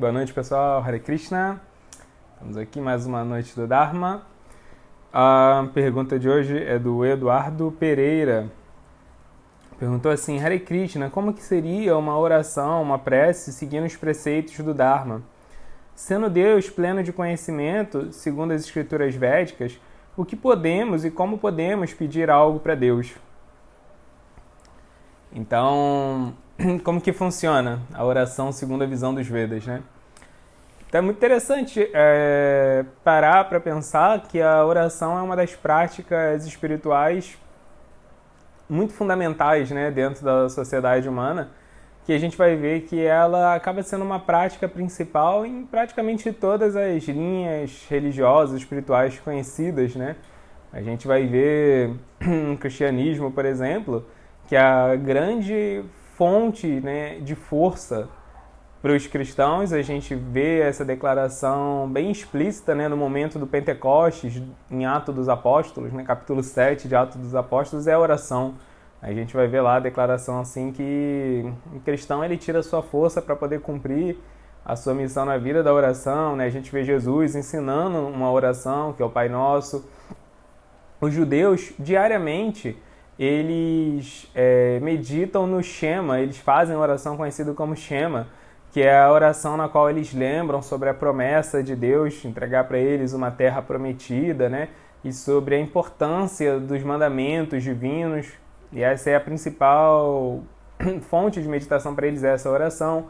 Boa noite, pessoal. Hare Krishna. Estamos aqui mais uma noite do Dharma. A pergunta de hoje é do Eduardo Pereira. Perguntou assim: Hare Krishna, como que seria uma oração, uma prece seguindo os preceitos do Dharma? Sendo Deus pleno de conhecimento, segundo as escrituras védicas, o que podemos e como podemos pedir algo para Deus? Então, como que funciona a oração segundo a visão dos Vedas, né? Então é muito interessante parar para pensar que a oração é uma das práticas espirituais muito fundamentais, né, dentro da sociedade humana, que a gente vai ver que ela acaba sendo uma prática principal em praticamente todas as linhas religiosas, espirituais conhecidas, né? A gente vai ver no cristianismo, por exemplo, que a grande fonte, né, de força para os cristãos, a gente vê essa declaração bem explícita, né, no momento do Pentecostes, em Atos dos Apóstolos, né, capítulo 7 de Atos dos Apóstolos, é a oração. A gente vai ver lá a declaração assim que o cristão ele tira a sua força para poder cumprir a sua missão na vida da oração, né? A gente vê Jesus ensinando uma oração, que é o Pai Nosso. Os judeus, diariamente, eles meditam no Shema, eles fazem a oração conhecida como Shema, que é a oração na qual eles lembram sobre a promessa de Deus, entregar para eles uma terra prometida, né? E sobre a importância dos mandamentos divinos. E essa é a principal fonte de meditação para eles, essa oração,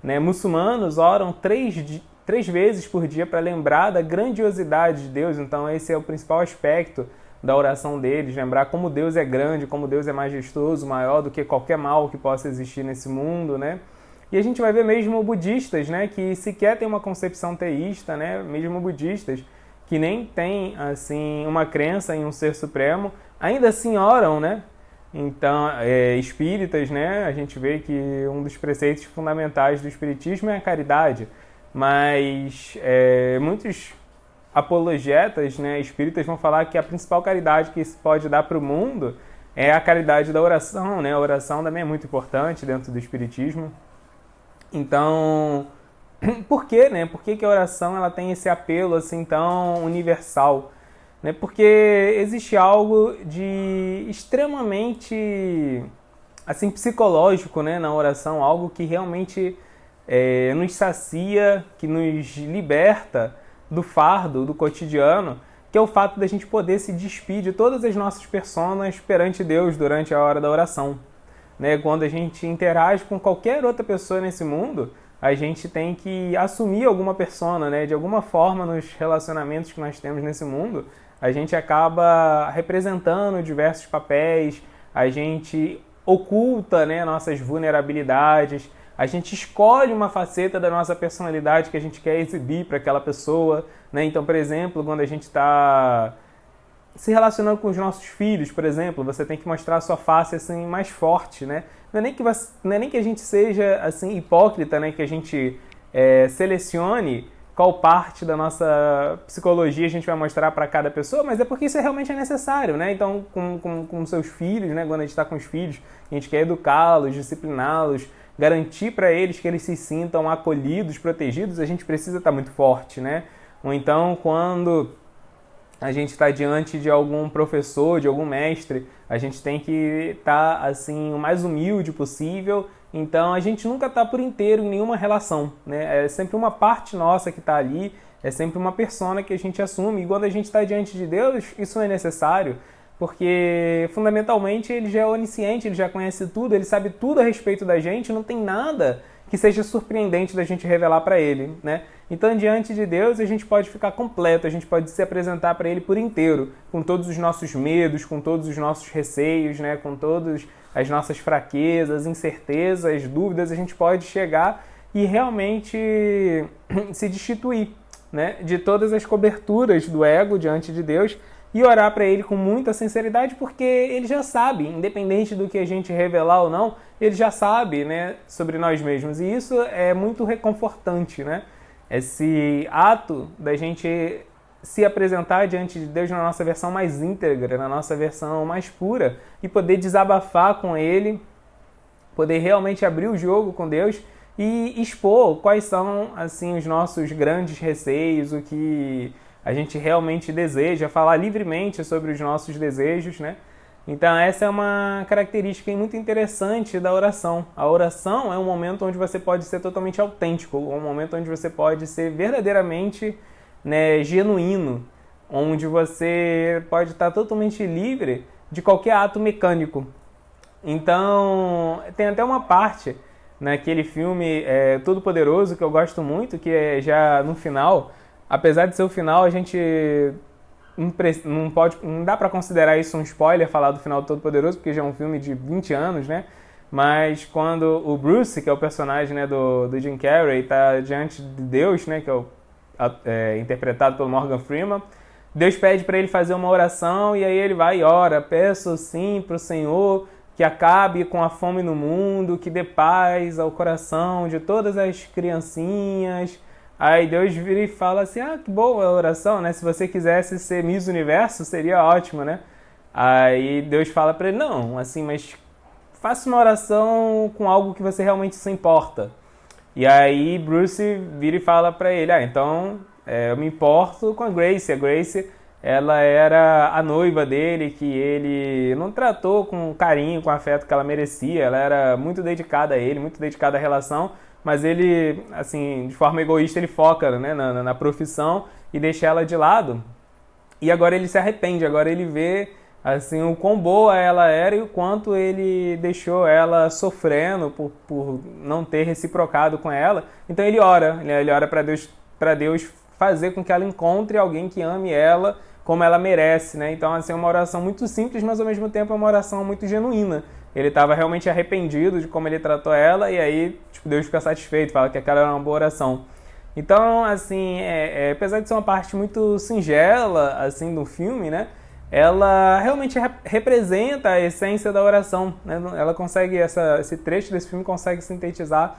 né? Muçulmanos oram três vezes por dia para lembrar da grandiosidade de Deus. Então esse é o principal aspecto da oração deles, lembrar como Deus é grande, como Deus é majestoso, maior do que qualquer mal que possa existir nesse mundo, né? E a gente vai ver mesmo budistas, né, que sequer tem uma concepção teísta, né, mesmo budistas que nem têm assim uma crença em um ser supremo, ainda assim oram, né? Então, espíritas, né, a gente vê que um dos preceitos fundamentais do espiritismo é a caridade, mas muitos apologetas, né, espíritas vão falar que a principal caridade que se pode dar para o mundo é a caridade da oração, né? A oração também é muito importante dentro do espiritismo. Então, por quê, né? Por que a oração ela tem esse apelo assim tão universal? Né? Porque existe algo de extremamente assim, psicológico, né, na oração, algo que realmente nos sacia, que nos liberta do fardo, do cotidiano, que é o fato da gente poder se despir de todas as nossas personas perante Deus durante a hora da oração. Né? Quando a gente interage com qualquer outra pessoa nesse mundo, a gente tem que assumir alguma persona, né? De alguma forma, nos relacionamentos que nós temos nesse mundo, a gente acaba representando diversos papéis, a gente oculta, né, nossas vulnerabilidades, a gente escolhe uma faceta da nossa personalidade que a gente quer exibir para aquela pessoa, né? Então, por exemplo, quando a gente está se relacionando com os nossos filhos, por exemplo, você tem que mostrar a sua face assim, mais forte, né? Não é nem que a gente seja assim, hipócrita, né? Que a gente selecione qual parte da nossa psicologia a gente vai mostrar para cada pessoa, mas é porque isso realmente é necessário, né? Então, com seus filhos, né? Quando a gente está com os filhos, a gente quer educá-los, discipliná-los, garantir para eles que eles se sintam acolhidos, protegidos, a gente precisa estar muito forte, né? Ou então, quando a gente está diante de algum professor, de algum mestre, a gente tem que estar assim, o mais humilde possível. Então, a gente nunca está por inteiro em nenhuma relação, né? É sempre uma parte nossa que está ali, é sempre uma persona que a gente assume. E quando a gente está diante de Deus, isso não é necessário, porque fundamentalmente ele já é onisciente, ele já conhece tudo, ele sabe tudo a respeito da gente, não tem nada que seja surpreendente da gente revelar para ele, né? Então, diante de Deus, a gente pode ficar completo, a gente pode se apresentar para ele por inteiro, com todos os nossos medos, com todos os nossos receios, né? Com todas as nossas fraquezas, incertezas, dúvidas, a gente pode chegar e realmente se destituir, né, de todas as coberturas do ego diante de Deus e orar para ele com muita sinceridade, porque ele já sabe, independente do que a gente revelar ou não, ele já sabe, né, sobre nós mesmos. E isso é muito reconfortante, né? Esse ato da gente se apresentar diante de Deus na nossa versão mais íntegra, na nossa versão mais pura, e poder desabafar com Ele, poder realmente abrir o jogo com Deus e expor quais são assim os nossos grandes receios, o que a gente realmente deseja, falar livremente sobre os nossos desejos, né? Então essa é uma característica muito interessante da oração. A oração é um momento onde você pode ser totalmente autêntico, um momento onde você pode ser verdadeiramente, né, genuíno, onde você pode estar totalmente livre de qualquer ato mecânico. Então tem até uma parte naquele filme Todo-Poderoso que eu gosto muito, que é já no final, apesar de ser o final, a gente não dá pra considerar isso um spoiler, falar do final do Todo-Poderoso, porque já é um filme de 20 anos, né? Mas quando o Bruce, que é o personagem, né, do Jim Carrey, está diante de Deus, né, que é interpretado pelo Morgan Freeman, Deus pede para ele fazer uma oração e aí ele vai e ora: peço sim para o Senhor que acabe com a fome no mundo, que dê paz ao coração de todas as criancinhas. Aí Deus vira e fala assim: ah, que boa a oração, né? Se você quisesse ser Miss Universo, seria ótimo, né? Aí Deus fala para ele: não, assim, mas faça uma oração com algo que você realmente se importa. E aí Bruce vira e fala para ele: ah, então eu me importo com a Grace. A Grace, ela era a noiva dele, que ele não tratou com carinho, com afeto que ela merecia. Ela era muito dedicada a ele, muito dedicada à relação, mas ele, assim, de forma egoísta, ele foca, né, na profissão e deixa ela de lado. E agora ele se arrepende, agora ele vê assim o quão boa ela era e o quanto ele deixou ela sofrendo por não ter reciprocado com ela. Então ele ora para Deus fazer com que ela encontre alguém que ame ela como ela merece, né? Então, assim, é uma oração muito simples, mas ao mesmo tempo é uma oração muito genuína. Ele estava realmente arrependido de como ele tratou ela e aí, tipo, Deus fica satisfeito, fala que aquela era uma boa oração. Então, assim, apesar de ser uma parte muito singela, assim, do filme, né? Ela realmente representa a essência da oração, né? Ela consegue, esse trecho desse filme consegue sintetizar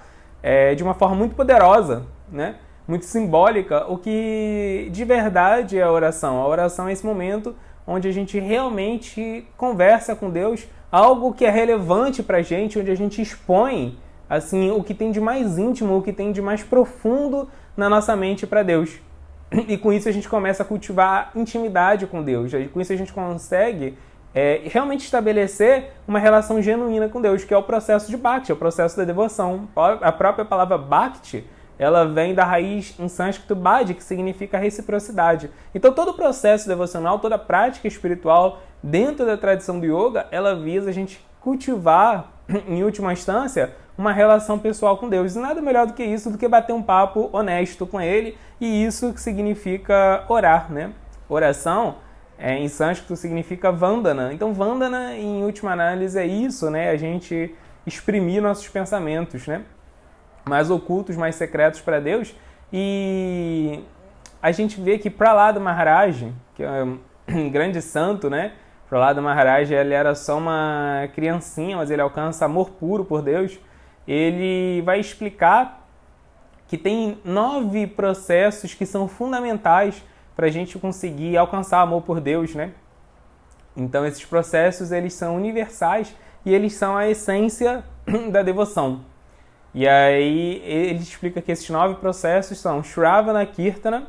de uma forma muito poderosa, né? Muito simbólica, o que de verdade é a oração. A oração é esse momento onde a gente realmente conversa com Deus, algo que é relevante pra gente, onde a gente expõe assim o que tem de mais íntimo, o que tem de mais profundo na nossa mente para Deus. E com isso a gente começa a cultivar intimidade com Deus. E com isso a gente consegue realmente estabelecer uma relação genuína com Deus, que é o processo de Bhakti, é o processo da devoção. A própria palavra Bhakti, ela vem da raiz em sânscrito Bhadi, que significa reciprocidade. Então todo o processo devocional, toda a prática espiritual dentro da tradição do yoga, ela visa a gente cultivar, em última instância, uma relação pessoal com Deus. E nada melhor do que isso, do que bater um papo honesto com Ele, e isso que significa orar, né? Oração, em sânscrito, significa Vandana. Então Vandana, em última análise, é isso, né? A gente exprimir nossos pensamentos, né? Mais ocultos, mais secretos para Deus. E a gente vê que Prahlada Maharaj, que é um grande santo, né? Prahlada Maharaj, ele era só uma criancinha, mas ele alcança amor puro por Deus. Ele vai explicar que tem 9 processos que são fundamentais para a gente conseguir alcançar amor por Deus, né? Então esses processos, eles são universais e eles são a essência da devoção. E aí ele explica que esses 9 processos são Shravana Kirtana,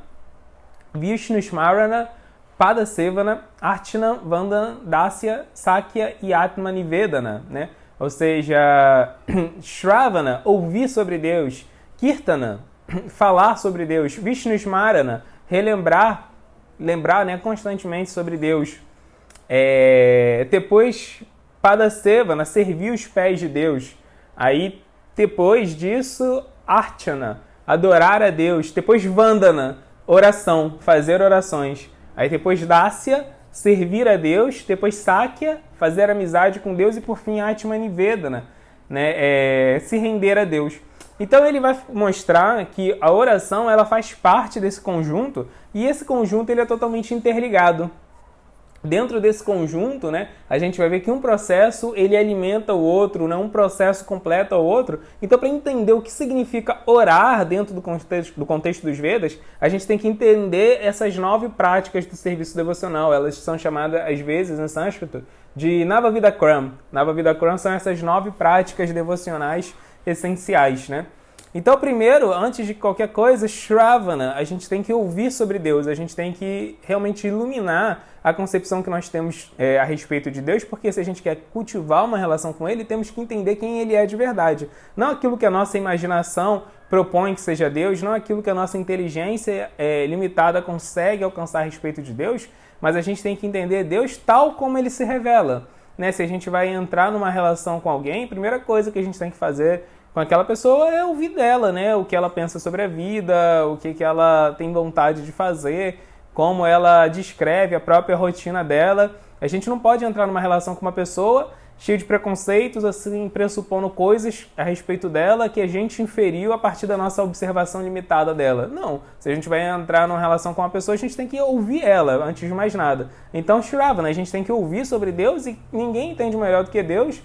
Vishnu Smarana, Padasevana, Archana, Vandana, Dasya, Sakya e Atma Nivedana, né? Ou seja, Shravana, ouvir sobre Deus, Kirtana, falar sobre Deus, Vishnu Smarana, lembrar, né, constantemente sobre Deus. Depois, Padasevana, servir os pés de Deus. Aí, depois disso, Archana, adorar a Deus. Depois, Vandana, oração, fazer orações. Aí depois, Dasya, servir a Deus. Depois, Sakya, fazer amizade com Deus. E por fim, Atma Nivedana, né? Se render a Deus. Então ele vai mostrar que a oração, ela faz parte desse conjunto, e esse conjunto, ele é totalmente interligado. Dentro desse conjunto, né, a gente vai ver que um processo, ele alimenta o outro, né, um processo completa o outro. Então, para entender o que significa orar dentro do contexto dos Vedas, a gente tem que entender essas 9 práticas do serviço devocional. Elas são chamadas, às vezes, em sânscrito, de Navavidakram. Navavidakram são essas 9 práticas devocionais essenciais, né? Então, primeiro, antes de qualquer coisa, Shravana, a gente tem que ouvir sobre Deus, a gente tem que realmente iluminar a concepção que nós temos a respeito de Deus, porque se a gente quer cultivar uma relação com Ele, temos que entender quem Ele é de verdade. Não aquilo que a nossa imaginação propõe que seja Deus, não aquilo que a nossa inteligência limitada consegue alcançar a respeito de Deus, mas a gente tem que entender Deus tal como Ele se revela. Né? Se a gente vai entrar numa relação com alguém, a primeira coisa que a gente tem que fazer com aquela pessoa é ouvir dela, né? O que ela pensa sobre a vida, o que ela tem vontade de fazer, como ela descreve a própria rotina dela. A gente não pode entrar numa relação com uma pessoa cheia de preconceitos, assim, pressupondo coisas a respeito dela que a gente inferiu a partir da nossa observação limitada dela. Não. Se a gente vai entrar numa relação com uma pessoa, a gente tem que ouvir ela, antes de mais nada. Então, Shravana, a gente tem que ouvir sobre Deus e ninguém entende melhor do que Deus,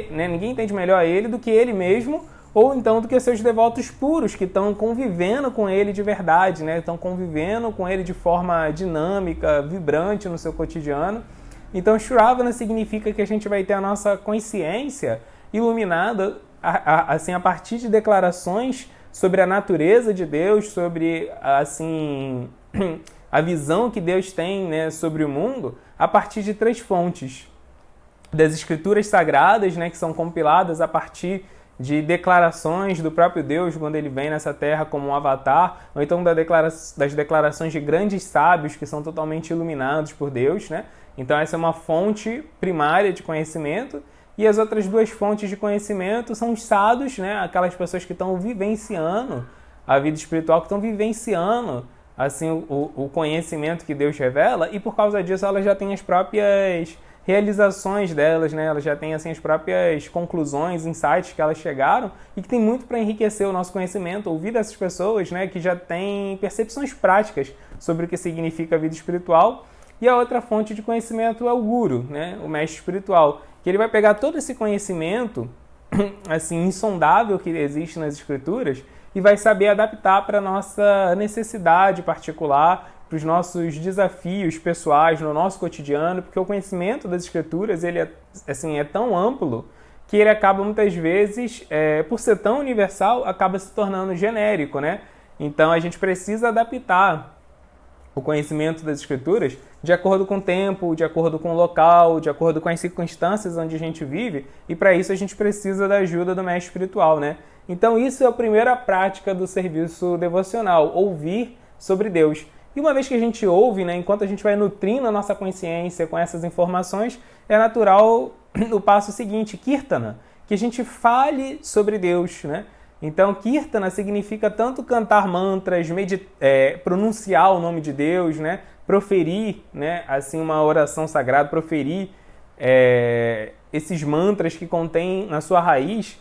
ninguém entende melhor ele do que ele mesmo, ou então do que seus devotos puros, que estão convivendo com ele de verdade, né? Estão convivendo com ele de forma dinâmica, vibrante no seu cotidiano. Então, Shravana significa que a gente vai ter a nossa consciência iluminada assim, a partir de declarações sobre a natureza de Deus, sobre assim, a visão que Deus tem, né, sobre o mundo, a partir de 3 fontes. Das escrituras sagradas, né, que são compiladas a partir de declarações do próprio Deus quando ele vem nessa terra como um avatar, ou então das declarações de grandes sábios que são totalmente iluminados por Deus, né? Então essa é uma fonte primária de conhecimento, e as outras 2 fontes de conhecimento são os sadhus, né? Aquelas pessoas que estão vivenciando a vida espiritual, que estão vivenciando assim, o conhecimento que Deus revela, e por causa disso elas já têm as próprias realizações delas, né? Elas já têm assim, as próprias conclusões, insights que elas chegaram, e que tem muito para enriquecer o nosso conhecimento, ouvir dessas pessoas, né, que já têm percepções práticas sobre o que significa a vida espiritual. E a outra fonte de conhecimento é o guru, né, o mestre espiritual, que ele vai pegar todo esse conhecimento assim, insondável que existe nas escrituras e vai saber adaptar para a nossa necessidade particular, para os nossos desafios pessoais no nosso cotidiano, porque o conhecimento das escrituras ele é tão amplo que ele acaba muitas vezes, por ser tão universal, acaba se tornando genérico, né? Então a gente precisa adaptar o conhecimento das escrituras de acordo com o tempo, de acordo com o local, de acordo com as circunstâncias onde a gente vive, e para isso a gente precisa da ajuda do mestre espiritual, né? Então isso é a primeira prática do serviço devocional, ouvir sobre Deus. E uma vez que a gente ouve, né, enquanto a gente vai nutrindo a nossa consciência com essas informações, é natural o passo seguinte, Kirtana, que a gente fale sobre Deus, né? Então, Kirtana significa tanto cantar mantras, pronunciar o nome de Deus, né? Proferir, né, assim, uma oração sagrada, proferir esses mantras que contêm na sua raiz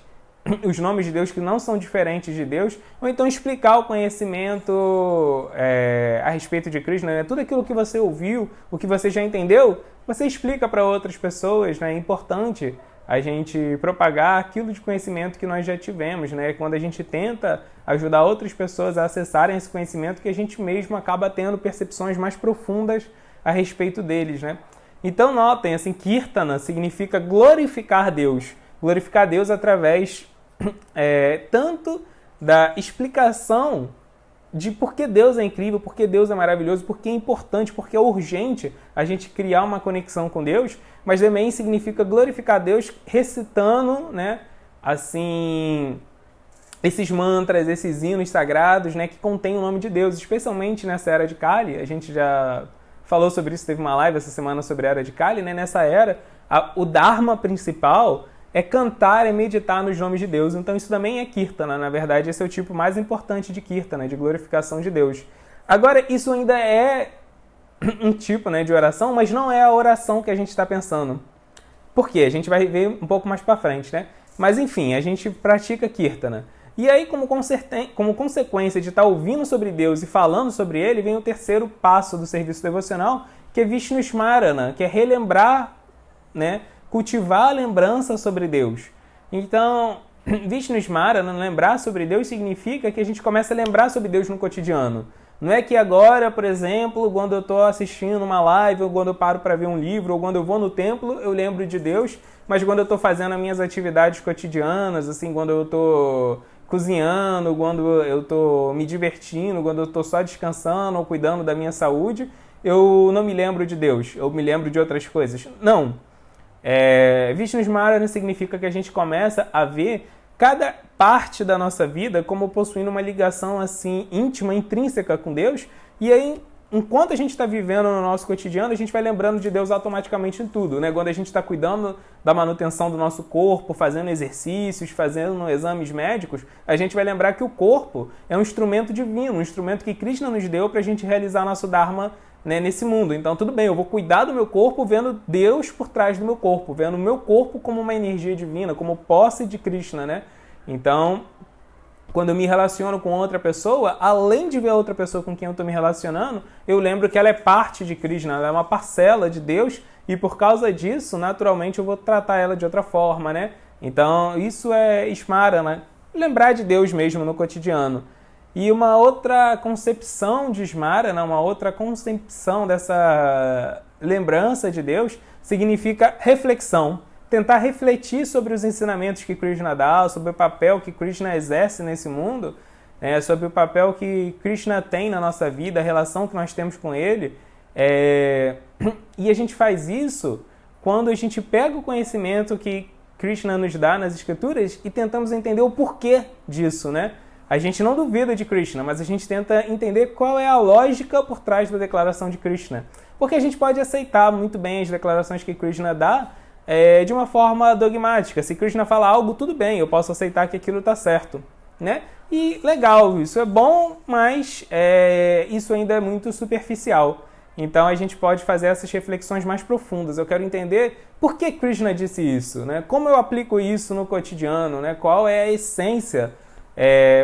os nomes de Deus que não são diferentes de Deus, ou então explicar o conhecimento a respeito de Krishna, né? Tudo aquilo que você ouviu, o que você já entendeu, você explica para outras pessoas, né? É importante a gente propagar aquilo de conhecimento que nós já tivemos, né? Quando a gente tenta ajudar outras pessoas a acessarem esse conhecimento, que a gente mesmo acaba tendo percepções mais profundas a respeito deles, né? Então notem, assim, Kirtana significa glorificar Deus através tanto da explicação de por que Deus é incrível, por que Deus é maravilhoso, por que é importante, por que é urgente a gente criar uma conexão com Deus, mas também significa glorificar Deus recitando, né, assim, esses mantras, esses hinos sagrados, né, que contêm o nome de Deus, especialmente nessa era de Kali. A gente já falou sobre isso, teve uma live essa semana sobre a era de Kali, né? Nessa era, o Dharma principal é cantar e meditar nos nomes de Deus. Então isso também é Kirtana, na verdade esse é o tipo mais importante de Kirtana, de glorificação de Deus. Agora, isso ainda é um tipo, né, de oração, mas não é a oração que a gente está pensando. Por quê? A gente vai ver um pouco mais para frente, né? Mas enfim, a gente pratica Kirtana. E aí, como consequência de estar ouvindo sobre Deus e falando sobre Ele, vem o terceiro passo do serviço devocional, que é Vishnu Smarana, que é relembrar, né, cultivar a lembrança sobre Deus. Então, Vishnu Smarana, lembrar sobre Deus, significa que a gente começa a lembrar sobre Deus no cotidiano. Não é que agora, por exemplo, quando eu estou assistindo uma live, ou quando eu paro para ver um livro, ou quando eu vou no templo, eu lembro de Deus, mas quando eu estou fazendo as minhas atividades cotidianas, assim, quando eu estou cozinhando, quando eu estou me divertindo, quando eu estou só descansando ou cuidando da minha saúde, eu não me lembro de Deus, eu me lembro de outras coisas. Não. Vishnu Smarana significa que a gente começa a ver cada parte da nossa vida como possuindo uma ligação assim íntima, intrínseca com Deus, e aí enquanto a gente está vivendo no nosso cotidiano, a gente vai lembrando de Deus automaticamente em tudo, né? Quando a gente está cuidando da manutenção do nosso corpo, fazendo exercícios, fazendo exames médicos, a gente vai lembrar que o corpo é um instrumento divino, um instrumento que Krishna nos deu para a gente realizar nosso Dharma, né, nesse mundo. Então, tudo bem, eu vou cuidar do meu corpo vendo Deus por trás do meu corpo, vendo o meu corpo como uma energia divina, como posse de Krishna, né? Então, quando eu me relaciono com outra pessoa, além de ver a outra pessoa com quem eu estou me relacionando, eu lembro que ela é parte de Krishna, ela é uma parcela de Deus, e por causa disso, naturalmente, eu vou tratar ela de outra forma, né? Então, isso é Smarana, lembrar de Deus mesmo no cotidiano. E uma outra concepção de Smarana, uma outra concepção dessa lembrança de Deus, significa reflexão. Tentar refletir sobre os ensinamentos que Krishna dá, sobre o papel que Krishna exerce nesse mundo, sobre o papel que Krishna tem na nossa vida, a relação que nós temos com ele. E a gente faz isso quando a gente pega o conhecimento que Krishna nos dá nas escrituras e tentamos entender o porquê disso, né? A gente não duvida de Krishna, mas a gente tenta entender qual é a lógica por trás da declaração de Krishna. Porque a gente pode aceitar muito bem as declarações que Krishna dá de uma forma dogmática. Se Krishna fala algo, tudo bem, eu posso aceitar que aquilo está certo, né? E legal, isso é bom, mas isso ainda é muito superficial. Então a gente pode fazer essas reflexões mais profundas. Eu quero entender por que Krishna disse isso, né? Como eu aplico isso no cotidiano, né? Qual é a essência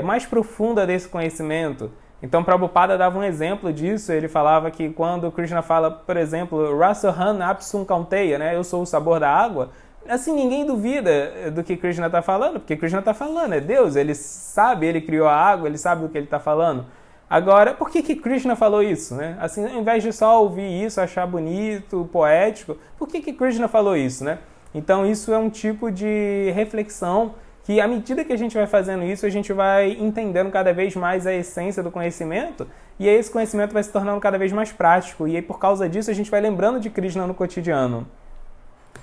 mais profunda desse conhecimento. Então Prabhupada dava um exemplo disso, ele falava que quando Krishna fala, por exemplo, Rasahan Apsum Kaunteya, né, eu sou o sabor da água, assim ninguém duvida do que Krishna está falando, porque Krishna está falando, é Deus, ele sabe, ele criou a água, ele sabe do que ele está falando. Agora, por que Krishna falou isso, né? Assim, ao invés de só ouvir isso, achar bonito, poético, por que Krishna falou isso, né? Então isso é um tipo de reflexão que à medida que a gente vai fazendo isso, a gente vai entendendo cada vez mais a essência do conhecimento, e aí esse conhecimento vai se tornando cada vez mais prático, e aí por causa disso a gente vai lembrando de Krishna no cotidiano.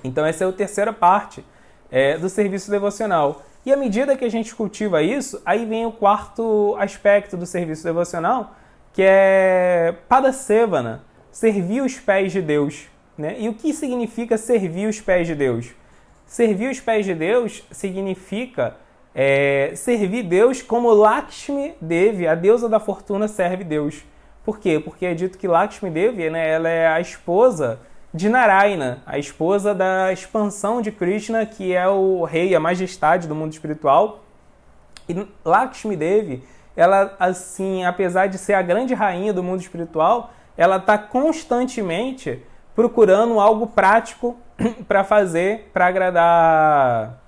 Então essa é a terceira parte do serviço devocional. E à medida que a gente cultiva isso, aí vem o quarto aspecto do serviço devocional, que é Padasevana, servir os pés de Deus, né? E o que significa servir os pés de Deus? Servir os pés de Deus significa servir Deus como Lakshmi Devi, a deusa da fortuna, serve Deus. Por quê? Porque é dito que Lakshmi Devi, né, ela é a esposa de Narayana, a esposa da expansão de Krishna, que é o rei, a majestade do mundo espiritual. E Lakshmi Devi, ela, assim, apesar de ser a grande rainha do mundo espiritual, ela está constantemente procurando algo prático para fazer, para agradar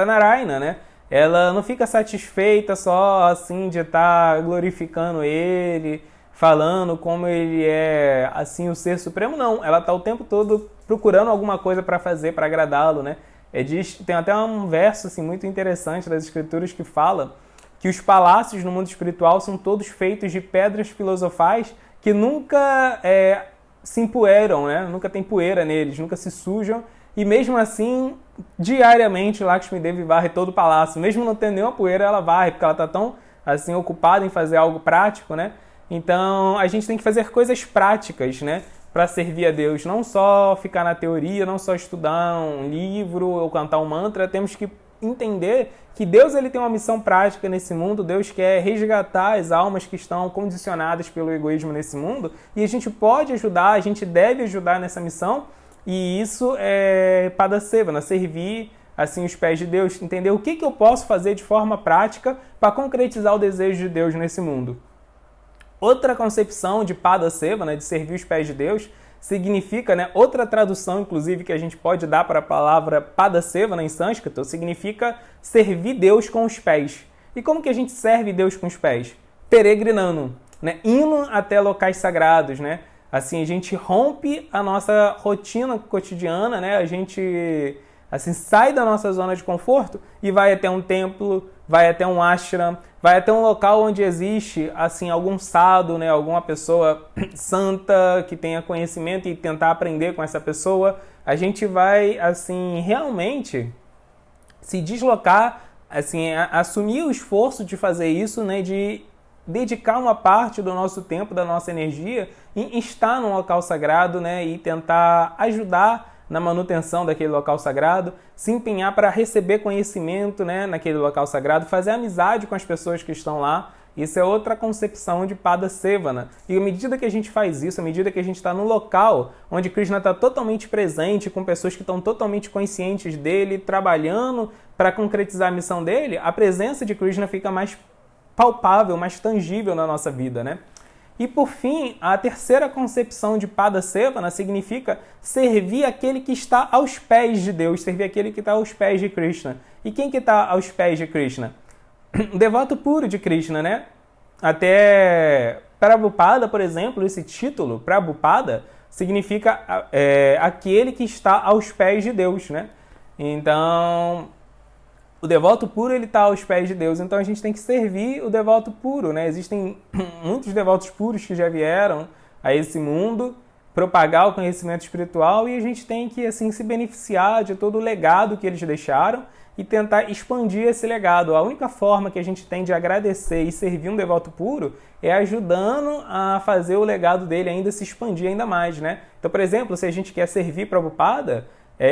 Narayana, né? Ela não fica satisfeita só assim de estar glorificando ele, falando como ele é assim o ser supremo, não. Ela está o tempo todo procurando alguma coisa para fazer, para agradá-lo, né? Tem até um verso assim, muito interessante das escrituras que fala que os palácios no mundo espiritual são todos feitos de pedras filosofais que nunca se empoeiram, né? Nunca tem poeira neles, nunca se sujam. E mesmo assim, diariamente, Lakshmi Devi varre todo o palácio. Mesmo não tendo nenhuma poeira, ela varre, porque ela está tão assim, ocupada em fazer algo prático, né? Então, a gente tem que fazer coisas práticas, né? Para servir a Deus. Não só ficar na teoria, não só estudar um livro ou cantar um mantra. Temos que entender que Deus ele tem uma missão prática nesse mundo. Deus quer resgatar as almas que estão condicionadas pelo egoísmo nesse mundo. E a gente pode ajudar, a gente deve ajudar nessa missão. E isso é Padasevana, servir assim os pés de Deus, entender o que eu posso fazer de forma prática para concretizar o desejo de Deus nesse mundo. Outra concepção de Padasevana, de servir os pés de Deus, significa, né, outra tradução, inclusive, que a gente pode dar para a palavra Padasevana em sânscrito, significa servir Deus com os pés. E como que a gente serve Deus com os pés? Peregrinando, né, indo até locais sagrados, né? Assim, a gente rompe a nossa rotina cotidiana, né? A gente assim, sai da nossa zona de conforto e vai até um templo, vai até um ashram, vai até um local onde existe assim algum sadhu, né, alguma pessoa santa que tenha conhecimento e tentar aprender com essa pessoa. A gente vai assim realmente se deslocar, assim, assumir o esforço de fazer isso, né, de dedicar uma parte do nosso tempo, da nossa energia em estar num local sagrado, né, e tentar ajudar na manutenção daquele local sagrado, se empenhar para receber conhecimento, né, naquele local sagrado, fazer amizade com as pessoas que estão lá. Isso é outra concepção de Pada Sevana. E à medida que a gente faz isso, à medida que a gente está num local onde Krishna está totalmente presente, com pessoas que estão totalmente conscientes dele, trabalhando para concretizar a missão dele, a presença de Krishna fica mais palpável, mais tangível na nossa vida, né? E por fim, a terceira concepção de Pada Sevana significa servir aquele que está aos pés de Deus, servir aquele que está aos pés de Krishna. E quem que está aos pés de Krishna? O devoto puro de Krishna, né? Até Prabhupada, por exemplo, esse título, Prabhupada, significa aquele que está aos pés de Deus, né? Então, o devoto puro, ele está aos pés de Deus, então a gente tem que servir o devoto puro, né? Existem muitos devotos puros que já vieram a esse mundo propagar o conhecimento espiritual e a gente tem que, assim, se beneficiar de todo o legado que eles deixaram e tentar expandir esse legado. A única forma que a gente tem de agradecer e servir um devoto puro é ajudando a fazer o legado dele ainda se expandir ainda mais, né? Então, por exemplo, se a gente quer servir Prabhupada,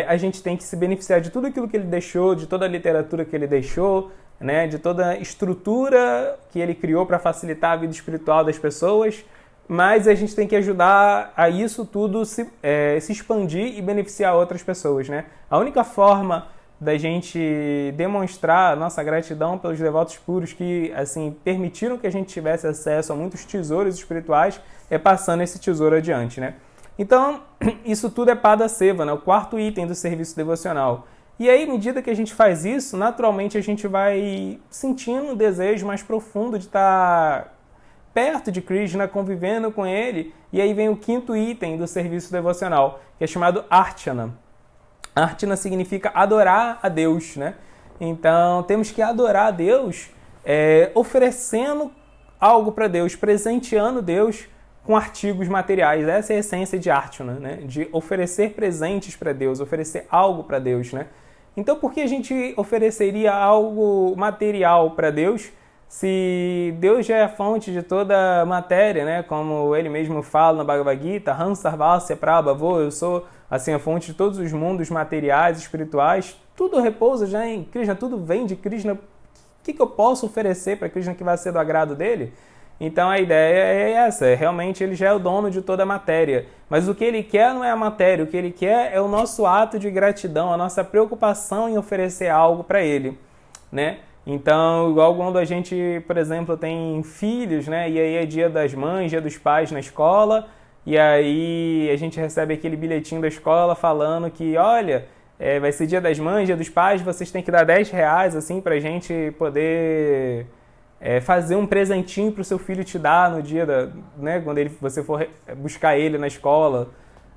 a gente tem que se beneficiar de tudo aquilo que ele deixou, de toda a literatura que ele deixou, né, de toda a estrutura que ele criou para facilitar a vida espiritual das pessoas, mas a gente tem que ajudar a isso tudo se expandir e beneficiar outras pessoas, né? A única forma da gente demonstrar a nossa gratidão pelos devotos puros que, assim, permitiram que a gente tivesse acesso a muitos tesouros espirituais é passando esse tesouro adiante, né? Então, isso tudo é Pada Sevana, o quarto item do serviço devocional. E aí, à medida que a gente faz isso, naturalmente a gente vai sentindo um desejo mais profundo de estar perto de Krishna, convivendo com ele. E aí vem o quinto item do serviço devocional, que é chamado Archana. Archana significa adorar a Deus, né? Então, temos que adorar a Deus oferecendo algo para Deus, presenteando Deus com artigos materiais. Essa é a essência de Archana, né? De oferecer presentes para Deus, oferecer algo para Deus, né? Então, por que a gente ofereceria algo material para Deus se Deus já é a fonte de toda a matéria, né? Como ele mesmo fala na Bhagavad Gita, Ham Sarvasya Prabhavo, eu sou assim a fonte de todos os mundos materiais, espirituais, tudo repousa já em Krishna, tudo vem de Krishna. O que eu posso oferecer para Krishna que vai ser do agrado dele? Então a ideia é essa, realmente ele já é o dono de toda a matéria, mas o que ele quer não é a matéria, o que ele quer é o nosso ato de gratidão, a nossa preocupação em oferecer algo para ele, né? Então, igual quando a gente, por exemplo, tem filhos, né? E aí é dia das mães, dia dos pais na escola, e aí a gente recebe aquele bilhetinho da escola falando que, olha, vai ser dia das mães, dia dos pais, vocês têm que dar R$10 assim pra gente poder fazer um presentinho para o seu filho te dar no dia, né, quando você for buscar ele na escola.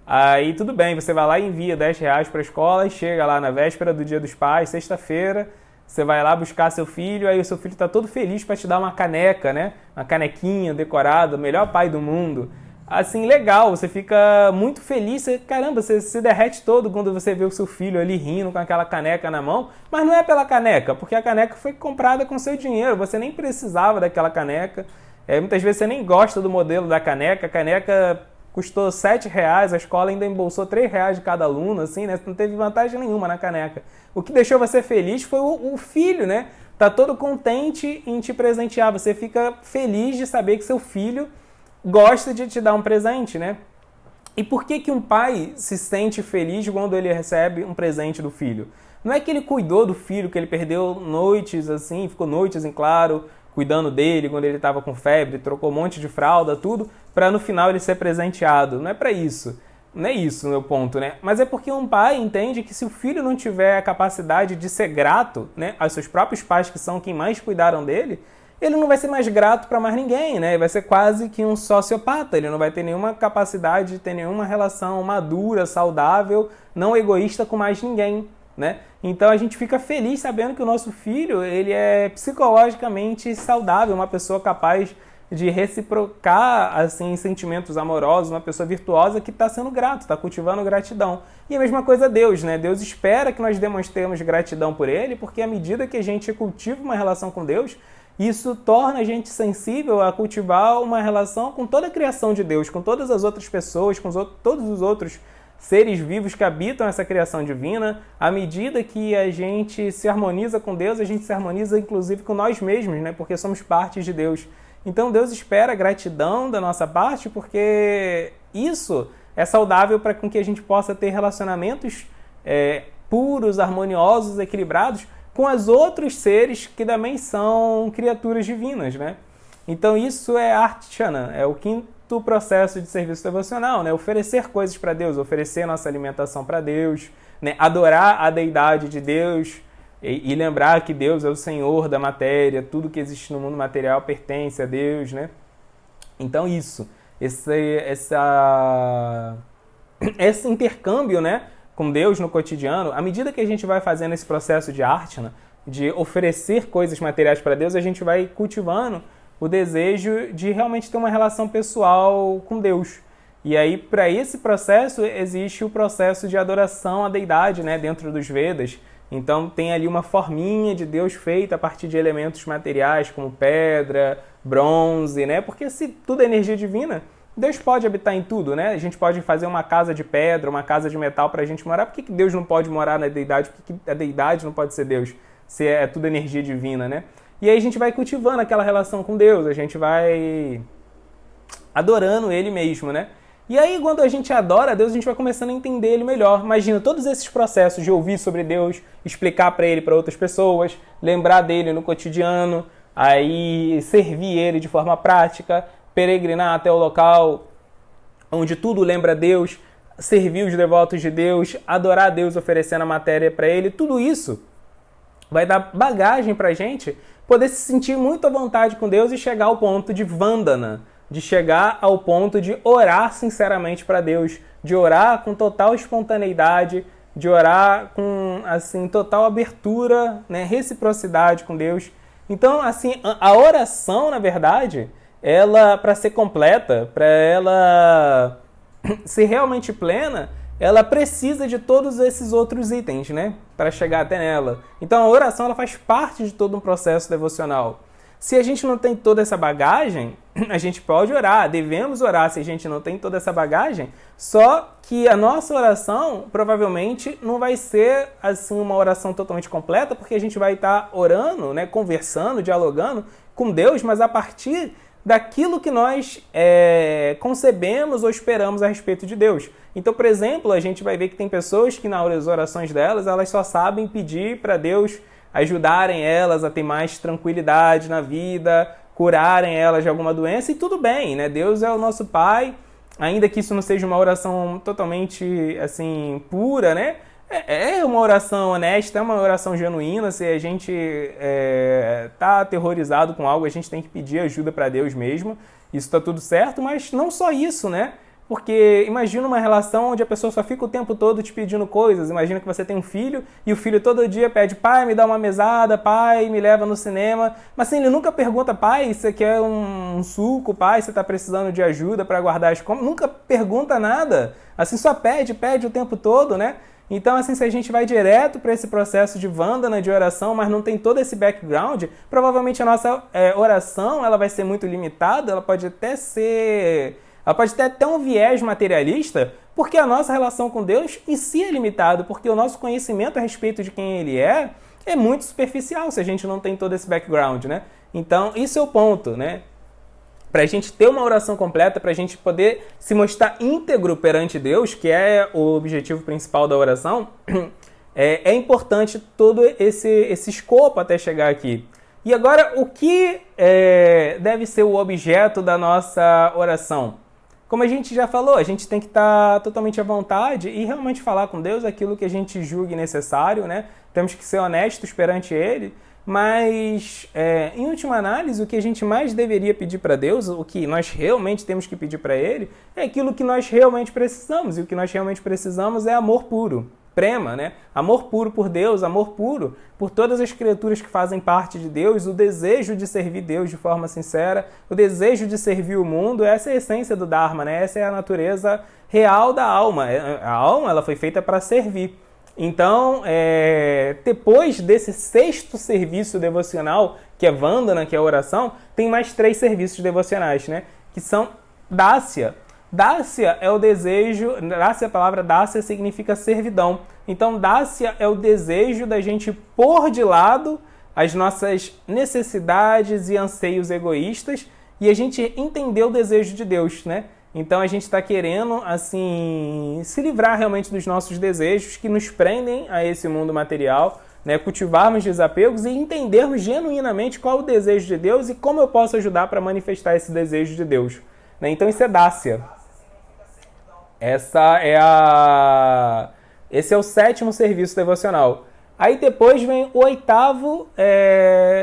Aí tudo bem, você vai lá e envia R$10 para a escola e chega lá na véspera do dia dos pais, sexta-feira, você vai lá buscar seu filho, aí o seu filho está todo feliz para te dar uma caneca, né, uma canequinha decorada, o melhor pai do mundo. Assim, legal, você fica muito feliz, caramba, você se derrete todo quando você vê o seu filho ali rindo com aquela caneca na mão, mas não é pela caneca, porque a caneca foi comprada com seu dinheiro, você nem precisava daquela caneca, muitas vezes você nem gosta do modelo da caneca, a caneca custou R$7, a escola ainda embolsou R$3 de cada aluno, assim, né, não teve vantagem nenhuma na caneca. O que deixou você feliz foi o filho, né, tá todo contente em te presentear, você fica feliz de saber que seu filho gosta de te dar um presente, né? E por que um pai se sente feliz quando ele recebe um presente do filho? Não é que ele cuidou do filho, que ele perdeu noites assim, ficou noites em claro, cuidando dele quando ele estava com febre, trocou um monte de fralda, tudo, para no final ele ser presenteado. Não é para isso. Não é isso o meu ponto, né? Mas é porque um pai entende que se o filho não tiver a capacidade de ser grato, né, aos seus próprios pais, que são quem mais cuidaram dele, ele não vai ser mais grato para mais ninguém, né? Ele vai ser quase que um sociopata, ele não vai ter nenhuma capacidade de ter nenhuma relação madura, saudável, não egoísta com mais ninguém, né? Então a gente fica feliz sabendo que o nosso filho, ele é psicologicamente saudável, uma pessoa capaz de reciprocar assim sentimentos amorosos, uma pessoa virtuosa que está sendo grato, está cultivando gratidão. E a mesma coisa Deus, né? Deus espera que nós demonstremos gratidão por Ele, porque à medida que a gente cultiva uma relação com Deus, isso torna a gente sensível a cultivar uma relação com toda a criação de Deus, com todas as outras pessoas, com todos os outros seres vivos que habitam essa criação divina. À medida que a gente se harmoniza com Deus, a gente se harmoniza inclusive com nós mesmos, né? Porque somos partes de Deus. Então Deus espera gratidão da nossa parte, porque isso é saudável para que a gente possa ter relacionamentos puros, harmoniosos, equilibrados com os outros seres que também são criaturas divinas, né? Então isso é Archana, é o quinto processo de serviço devocional, né? Oferecer coisas para Deus, oferecer nossa alimentação para Deus, né? Adorar a deidade de Deus e lembrar que Deus é o Senhor da matéria, tudo que existe no mundo material pertence a Deus, né? Então isso, esse intercâmbio, né, com Deus no cotidiano, à medida que a gente vai fazendo esse processo de Archana, de oferecer coisas materiais para Deus, a gente vai cultivando o desejo de realmente ter uma relação pessoal com Deus. E aí, para esse processo, existe o processo de adoração à deidade, né, dentro dos Vedas. Então, tem ali uma forminha de Deus feita a partir de elementos materiais, como pedra, bronze, né? Porque se tudo é energia divina, Deus pode habitar em tudo, né? A gente pode fazer uma casa de pedra, uma casa de metal para a gente morar. Por que Deus não pode morar na deidade? Por que a deidade não pode ser Deus? Se é tudo energia divina, né? E aí a gente vai cultivando aquela relação com Deus, a gente vai adorando Ele mesmo, né? E aí quando a gente adora Deus, a gente vai começando a entender Ele melhor. Imagina todos esses processos de ouvir sobre Deus, explicar para Ele, para outras pessoas, lembrar dEle no cotidiano, aí servir Ele de forma prática, peregrinar até o local onde tudo lembra Deus, servir os devotos de Deus, adorar Deus oferecendo a matéria para Ele, tudo isso vai dar bagagem para a gente poder se sentir muito à vontade com Deus e chegar ao ponto de Vandana, de chegar ao ponto de orar sinceramente para Deus, de orar com total espontaneidade, de orar com assim total abertura, né, reciprocidade com Deus. Então, assim, a oração, na verdade, ela, para ser completa, para ela ser realmente plena, ela precisa de todos esses outros itens, né, para chegar até nela. Então a oração ela faz parte de todo um processo devocional. Se a gente não tem toda essa bagagem, a gente pode orar, devemos orar se a gente não tem toda essa bagagem, só que a nossa oração provavelmente não vai ser assim uma oração totalmente completa, porque a gente vai estar orando, né, conversando, dialogando com Deus, mas a partir daquilo que nós concebemos ou esperamos a respeito de Deus. Então, por exemplo, a gente vai ver que tem pessoas que nas orações delas, elas só sabem pedir para Deus ajudarem elas a ter mais tranquilidade na vida, curarem elas de alguma doença, e tudo bem, né? Deus é o nosso Pai, ainda que isso não seja uma oração totalmente, assim, pura, né? É uma oração honesta, é uma oração genuína. Se a gente tá aterrorizado com algo, a gente tem que pedir ajuda para Deus mesmo. Isso está tudo certo, mas não só isso, né? Porque imagina uma relação onde a pessoa só fica o tempo todo te pedindo coisas. Imagina que você tem um filho e o filho todo dia pede: pai, me dá uma mesada, pai, me leva no cinema. Mas assim, ele nunca pergunta: pai, você quer um suco? Pai, você está precisando de ajuda para guardar as compras? Nunca pergunta nada. Assim, só pede o tempo todo, né? Então, assim, se a gente vai direto para esse processo de Vandana, de oração, mas não tem todo esse background, provavelmente a nossa oração ela vai ser muito limitada, ela pode até ter um viés materialista, porque a nossa relação com Deus em si é limitado, porque o nosso conhecimento a respeito de quem Ele é muito superficial, se a gente não tem todo esse background, né? Então, isso é o ponto, né? Para a gente ter uma oração completa, para a gente poder se mostrar íntegro perante Deus, que é o objetivo principal da oração, é importante todo esse escopo até chegar aqui. E agora, o que deve ser o objeto da nossa oração? Como a gente já falou, a gente tem que estar totalmente à vontade e realmente falar com Deus aquilo que a gente julgue necessário, né? Temos que ser honestos perante Ele, mas, em última análise, o que a gente mais deveria pedir para Deus, o que nós realmente temos que pedir para Ele, é aquilo que nós realmente precisamos. E o que nós realmente precisamos é amor puro. suprema, né? Amor puro por Deus, amor puro por todas as criaturas que fazem parte de Deus, o desejo de servir Deus de forma sincera, o desejo de servir o mundo. Essa é a essência do Dharma, né? Essa é a natureza real da alma. A alma, ela foi feita para servir. Então, depois desse 6º serviço devocional, que é Vandana, que é a oração, tem mais 3 serviços devocionais, né? Que são Dasya. Dasya é o desejo, Dasya, a palavra Dasya significa servidão. Então, Dasya é o desejo da gente pôr de lado as nossas necessidades e anseios egoístas e a gente entender o desejo de Deus, né? Então, a gente está querendo, assim, se livrar realmente dos nossos desejos que nos prendem a esse mundo material, né? Cultivarmos desapegos e entendermos genuinamente qual é o desejo de Deus e como eu posso ajudar para manifestar esse desejo de Deus, né? Então, isso é Dasya. Esse é o 7º serviço devocional. Aí depois vem o 8º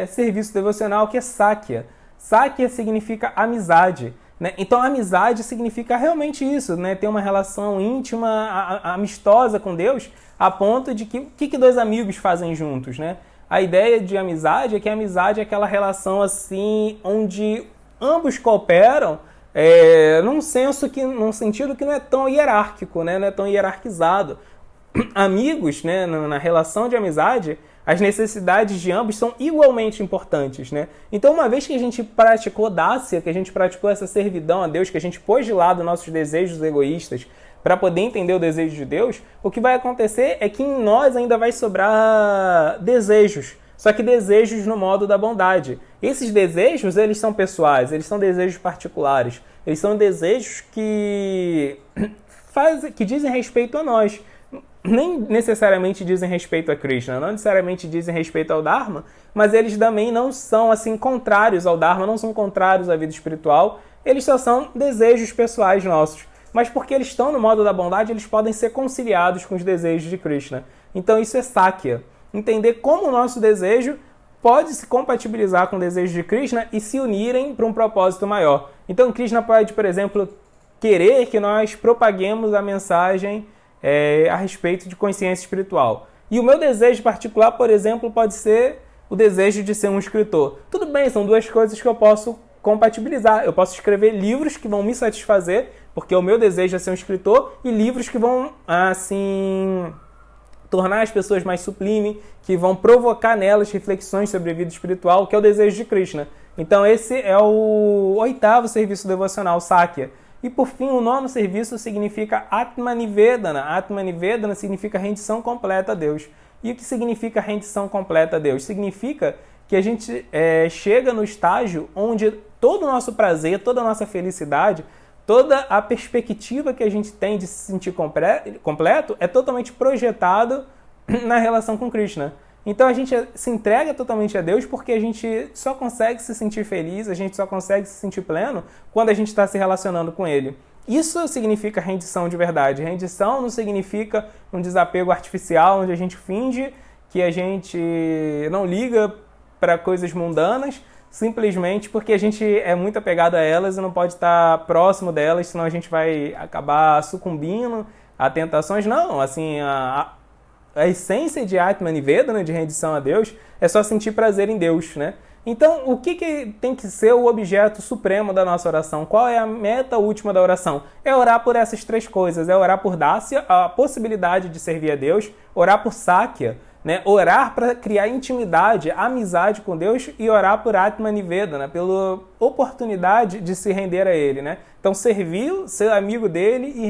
serviço devocional, que é Sakya. Sakya significa amizade, né? Então, amizade significa realmente isso, né? Ter uma relação íntima, amistosa com Deus, a ponto de que o que 2 amigos fazem juntos, né? A ideia de amizade é que a amizade é aquela relação assim, onde ambos cooperam, num sentido que não é tão hierárquico, né? Não é tão hierarquizado. Amigos, né? Na relação de amizade, as necessidades de ambos são igualmente importantes, né? Então, uma vez que a gente praticou Dasya, que a gente praticou essa servidão a Deus, que a gente pôs de lado nossos desejos egoístas para poder entender o desejo de Deus, o que vai acontecer é que em nós ainda vai sobrar desejos, só que desejos no modo da bondade. Esses desejos, eles são pessoais, eles são desejos particulares, eles são desejos que dizem respeito a nós. Nem necessariamente dizem respeito a Krishna, não necessariamente dizem respeito ao Dharma, mas eles também não são assim contrários ao Dharma, não são contrários à vida espiritual, eles só são desejos pessoais nossos. Mas porque eles estão no modo da bondade, eles podem ser conciliados com os desejos de Krishna. Então isso é Sakya. Entender como o nosso desejo pode se compatibilizar com o desejo de Krishna e se unirem para um propósito maior. Então Krishna pode, por exemplo, querer que nós propaguemos a mensagem a respeito de consciência espiritual. E o meu desejo particular, por exemplo, pode ser o desejo de ser um escritor. Tudo bem, são 2 coisas que eu posso compatibilizar. Eu posso escrever livros que vão me satisfazer, porque o meu desejo é ser um escritor, e livros que vão, assim, tornar as pessoas mais sublimes, que vão provocar nelas reflexões sobre a vida espiritual, que é o desejo de Krishna. Então esse é o 8º serviço devocional, Sakya. E por fim, o 9º serviço significa Atmanivedana. Atmanivedana significa rendição completa a Deus. E o que significa rendição completa a Deus? Significa que a gente chega no estágio onde todo o nosso prazer, toda a nossa felicidade, toda a perspectiva que a gente tem de se sentir completo é totalmente projetado na relação com Krishna. Então a gente se entrega totalmente a Deus porque a gente só consegue se sentir feliz, a gente só consegue se sentir pleno quando a gente está se relacionando com Ele. Isso significa rendição de verdade. Rendição não significa um desapego artificial onde a gente finge que a gente não liga para coisas mundanas, simplesmente porque a gente é muito apegado a elas e não pode estar próximo delas, senão a gente vai acabar sucumbindo a tentações. Não, assim, a essência de Atmanivedana, de rendição a Deus, é só sentir prazer em Deus, né? Então, o que tem que ser o objeto supremo da nossa oração? Qual é a meta última da oração? É orar por essas 3 coisas. É orar por Dasya, a possibilidade de servir a Deus, orar por Sakya, né? Orar para criar intimidade, amizade com Deus, e orar por Atmanivedana, pela oportunidade de se render a Ele, né? Então, servir, ser amigo dele e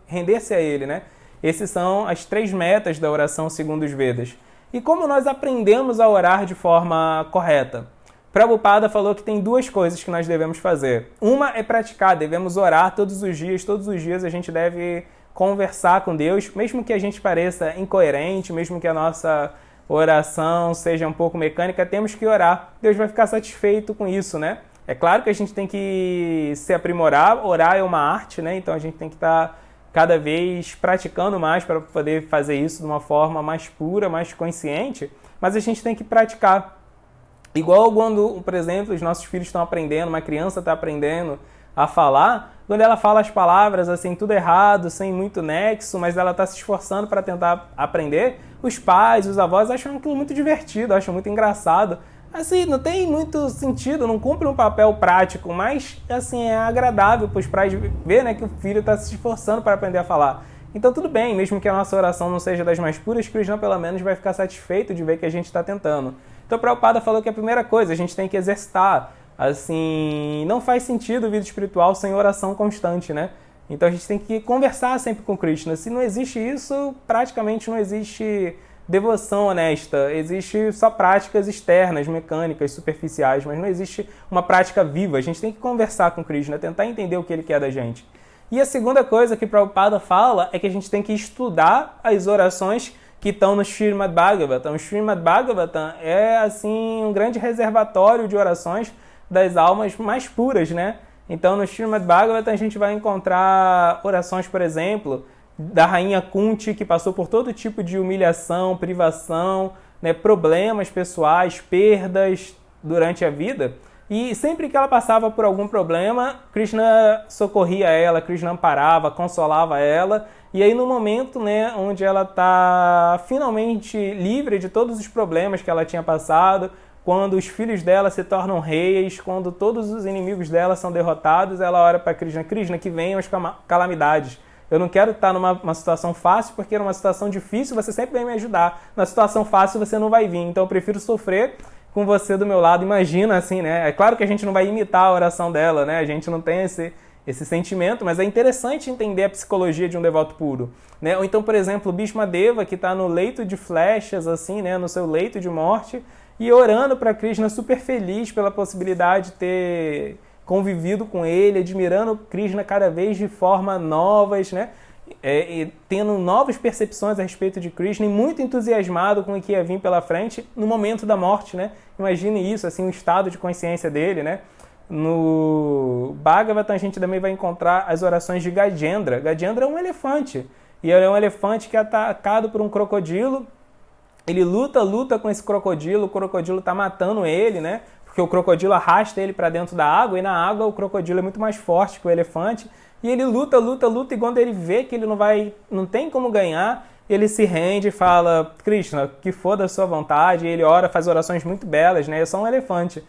render-se a Ele, né? Essas são as 3 metas da oração segundo os Vedas. E como nós aprendemos a orar de forma correta? Prabhupada falou que tem 2 coisas que nós devemos fazer. Uma é praticar, devemos orar todos os dias a gente deve conversar com Deus, mesmo que a gente pareça incoerente, mesmo que a nossa oração seja um pouco mecânica, temos que orar. Deus vai ficar satisfeito com isso, né? É claro que a gente tem que se aprimorar, orar é uma arte, né? Então a gente tem que estar cada vez praticando mais para poder fazer isso de uma forma mais pura, mais consciente, mas a gente tem que praticar. Igual quando, por exemplo, os nossos filhos estão aprendendo, uma criança está aprendendo a falar, quando ela fala as palavras assim, tudo errado, sem muito nexo, mas ela está se esforçando para tentar aprender, os pais, os avós acham aquilo muito divertido, acham muito engraçado. Assim, não tem muito sentido, não cumpre um papel prático, mas assim, é agradável para os pais ver, né, que o filho está se esforçando para aprender a falar. Então tudo bem, mesmo que a nossa oração não seja das mais puras, Krishna pelo menos vai ficar satisfeito de ver que a gente está tentando. Então Prabhupada falou que a primeira coisa, a gente tem que exercitar. Assim, não faz sentido vida espiritual sem oração constante, né? Então a gente tem que conversar sempre com Krishna. Se não existe isso, praticamente não existe devoção honesta. Existe só práticas externas, mecânicas, superficiais, mas não existe uma prática viva. A gente tem que conversar com Krishna, tentar entender o que ele quer da gente. E a segunda coisa que Prabhupada fala é que a gente tem que estudar as orações que estão no Srimad Bhagavatam. O Srimad Bhagavatam é assim um grande reservatório de orações das almas mais puras, né? Então no Srimad Bhagavatam a gente vai encontrar orações, por exemplo, da rainha Kunti, que passou por todo tipo de humilhação, privação, né, problemas pessoais, perdas durante a vida. E sempre que ela passava por algum problema, Krishna socorria ela, Krishna amparava, consolava ela. E aí no momento, né, onde ela está finalmente livre de todos os problemas que ela tinha passado, quando os filhos dela se tornam reis, quando todos os inimigos dela são derrotados, ela ora para Krishna, Krishna, que venham as calamidades. Eu não quero estar numa situação fácil, porque numa situação difícil você sempre vem me ajudar. Na situação fácil você não vai vir, então eu prefiro sofrer com você do meu lado. Imagina assim, né? É claro que a gente não vai imitar a oração dela, né? A gente não tem esse sentimento, mas é interessante entender a psicologia de um devoto puro, né? Ou então, por exemplo, o Bhishma Deva, que está no leito de flechas, assim, né? No seu leito de morte, e orando para Krishna, super feliz pela possibilidade de ter convivido com ele, admirando Krishna cada vez de forma novas, né? E tendo novas percepções a respeito de Krishna e muito entusiasmado com o que ia vir pela frente no momento da morte, né? Imagine isso, assim, o estado de consciência dele, né? No Bhagavatam a gente também vai encontrar as orações de Gajendra. Gajendra é um elefante, e ele é um elefante que é atacado por um crocodilo. Ele luta com esse crocodilo, o crocodilo está matando ele, né? Porque o crocodilo arrasta ele para dentro da água, e na água o crocodilo é muito mais forte que o elefante. E ele luta, e quando ele vê que ele não tem como ganhar, ele se rende e fala, Krishna, que for da sua vontade. E ele ora, faz orações muito belas, né? É só um elefante.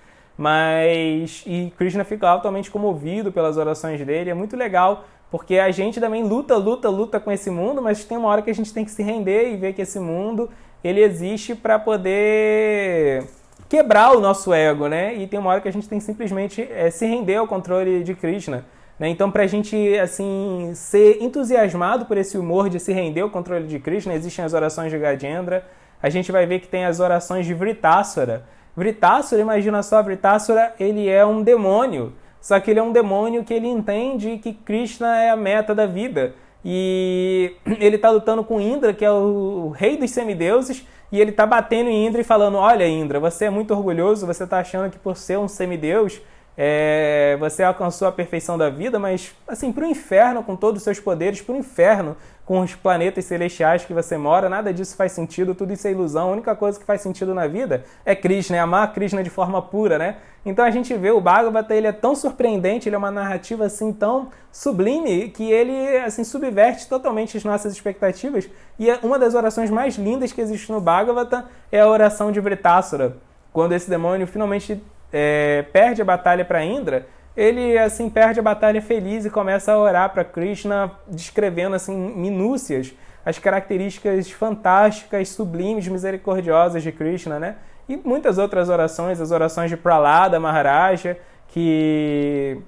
E Krishna fica altamente comovido pelas orações dele. É muito legal, porque a gente também luta com esse mundo, mas tem uma hora que a gente tem que se render e ver que esse mundo ele existe para poder quebrar o nosso ego, né? E tem uma hora que a gente tem que simplesmente se render ao controle de Krishna, né? Então, para a gente assim, ser entusiasmado por esse humor de se render ao controle de Krishna, existem as orações de Gajendra. A gente vai ver que tem as orações de Vritasura. Vritasura, imagina só, Vritasura, ele é um demônio, só que ele é um demônio que ele entende que Krishna é a meta da vida. E ele está lutando com Indra, que é o rei dos semideuses, e ele está batendo em Indra e falando, olha Indra, você é muito orgulhoso, você está achando que por ser um semideus, você alcançou a perfeição da vida, mas assim, para o inferno, com todos os seus poderes, para o inferno, com os planetas celestiais que você mora, nada disso faz sentido, tudo isso é ilusão. A única coisa que faz sentido na vida é Krishna, é amar Krishna de forma pura, né? Então a gente vê o Bhagavata, ele é tão surpreendente, ele é uma narrativa assim tão sublime, que ele assim subverte totalmente as nossas expectativas. E uma das orações mais lindas que existe no Bhagavata é a oração de Vritasura, quando esse demônio finalmente perde a batalha para Indra. Ele assim perde a batalha feliz e começa a orar para Krishna, descrevendo assim minúcias as características fantásticas, sublimes, misericordiosas de Krishna, né? E muitas outras orações, as orações de Prahlada Maharaja, que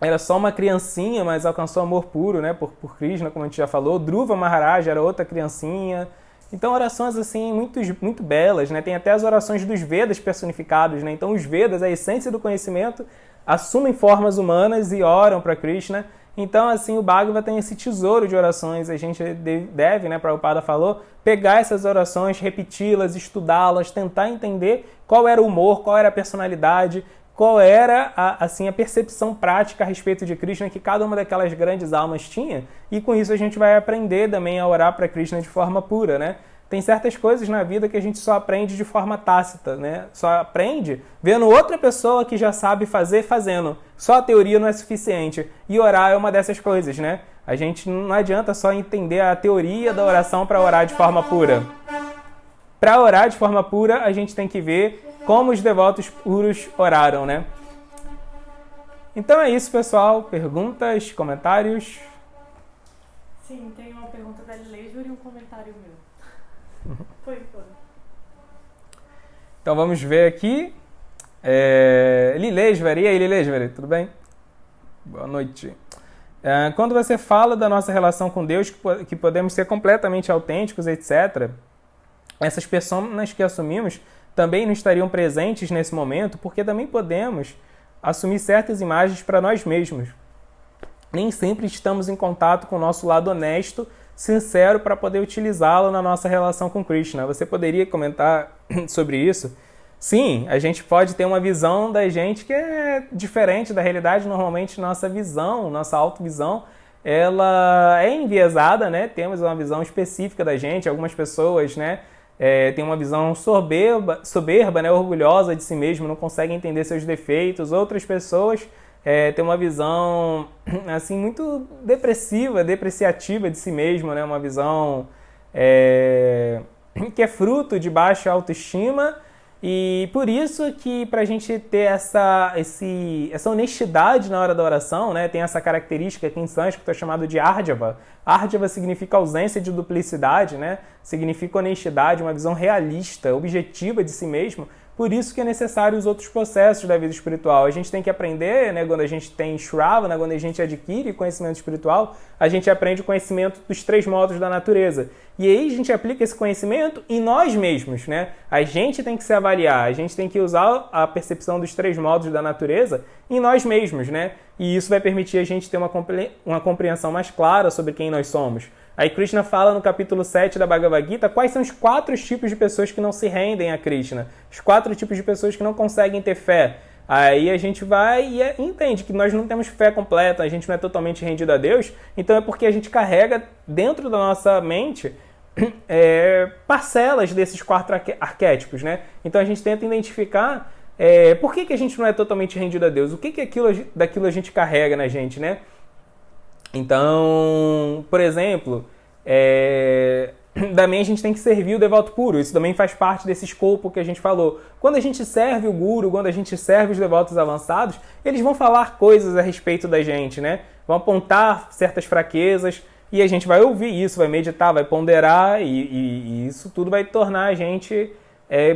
era só uma criancinha, mas alcançou amor puro, né, por Krishna, como a gente já falou. Dhruva Maharaja era outra criancinha. Então, orações assim muito belas, né? Tem até as orações dos Vedas personificados, né? Então, os Vedas, a essência do conhecimento, assumem formas humanas e oram para Krishna. Então, assim, o Bhagavad tem esse tesouro de orações. A gente deve, né, Prabhupada falou, pegar essas orações, repeti-las, estudá-las, tentar entender qual era o humor, qual era a personalidade, qual era a percepção prática a respeito de Krishna que cada uma daquelas grandes almas tinha. E com isso a gente vai aprender também a orar para Krishna de forma pura, né? Tem certas coisas na vida que a gente só aprende de forma tácita, né? Só aprende vendo outra pessoa que já sabe fazer, fazendo. Só a teoria não é suficiente. E orar é uma dessas coisas, né? A gente não adianta só entender a teoria da oração para orar de forma pura. Para orar de forma pura, a gente tem que ver como os devotos puros oraram, né? Então é isso, pessoal. Perguntas, comentários? Sim, tem uma pergunta da Leisure e um comentário meu. Foi. Então vamos ver aqui. Lilesver, e aí Lilesver, tudo bem? Boa noite. Quando você fala da nossa relação com Deus, que podemos ser completamente autênticos, etc., essas pessoas que assumimos também não estariam presentes nesse momento, porque também podemos assumir certas imagens para nós mesmos. Nem sempre estamos em contato com o nosso lado honesto, sincero, para poder utilizá-lo na nossa relação com Krishna. Você poderia comentar sobre isso? Sim, a gente pode ter uma visão da gente que é diferente da realidade. Normalmente, nossa visão, nossa autovisão, ela é enviesada, né? Temos uma visão específica da gente. Algumas pessoas, né, têm uma visão soberba, né, orgulhosa de si mesmo, não conseguem entender seus defeitos. Outras pessoas têm uma visão assim muito depreciativa de si mesmo, né? Uma visão que é fruto de baixa autoestima. E por isso que para a gente ter essa honestidade na hora da oração, né, tem essa característica que em sânscrito é chamado de Ardhava. Ardhava significa ausência de duplicidade, né? Significa honestidade, uma visão realista, objetiva de si mesmo. Por isso que é necessário os outros processos da vida espiritual. A gente tem que aprender, né, quando a gente tem Shravana, quando a gente adquire conhecimento espiritual, a gente aprende o conhecimento dos 3 modos da natureza. E aí a gente aplica esse conhecimento em nós mesmos, né? A gente tem que se avaliar, a gente tem que usar a percepção dos 3 modos da natureza em nós mesmos, né? E isso vai permitir a gente ter uma compreensão mais clara sobre quem nós somos. Aí Krishna fala no capítulo 7 da Bhagavad Gita quais são os 4 tipos de pessoas que não se rendem a Krishna. Os 4 tipos de pessoas que não conseguem ter fé. Aí a gente vai e entende que nós não temos fé completa, a gente não é totalmente rendido a Deus, então é porque a gente carrega dentro da nossa mente parcelas desses 4 arquétipos, né? Então a gente tenta identificar por que a gente não é totalmente rendido a Deus, o que daquilo a gente carrega na gente, né? Então, por exemplo, também a gente tem que servir o devoto puro. Isso também faz parte desse escopo que a gente falou. Quando a gente serve o guru, quando a gente serve os devotos avançados, eles vão falar coisas a respeito da gente, né? Vão apontar certas fraquezas e a gente vai ouvir isso, vai meditar, vai ponderar e isso tudo vai tornar a gente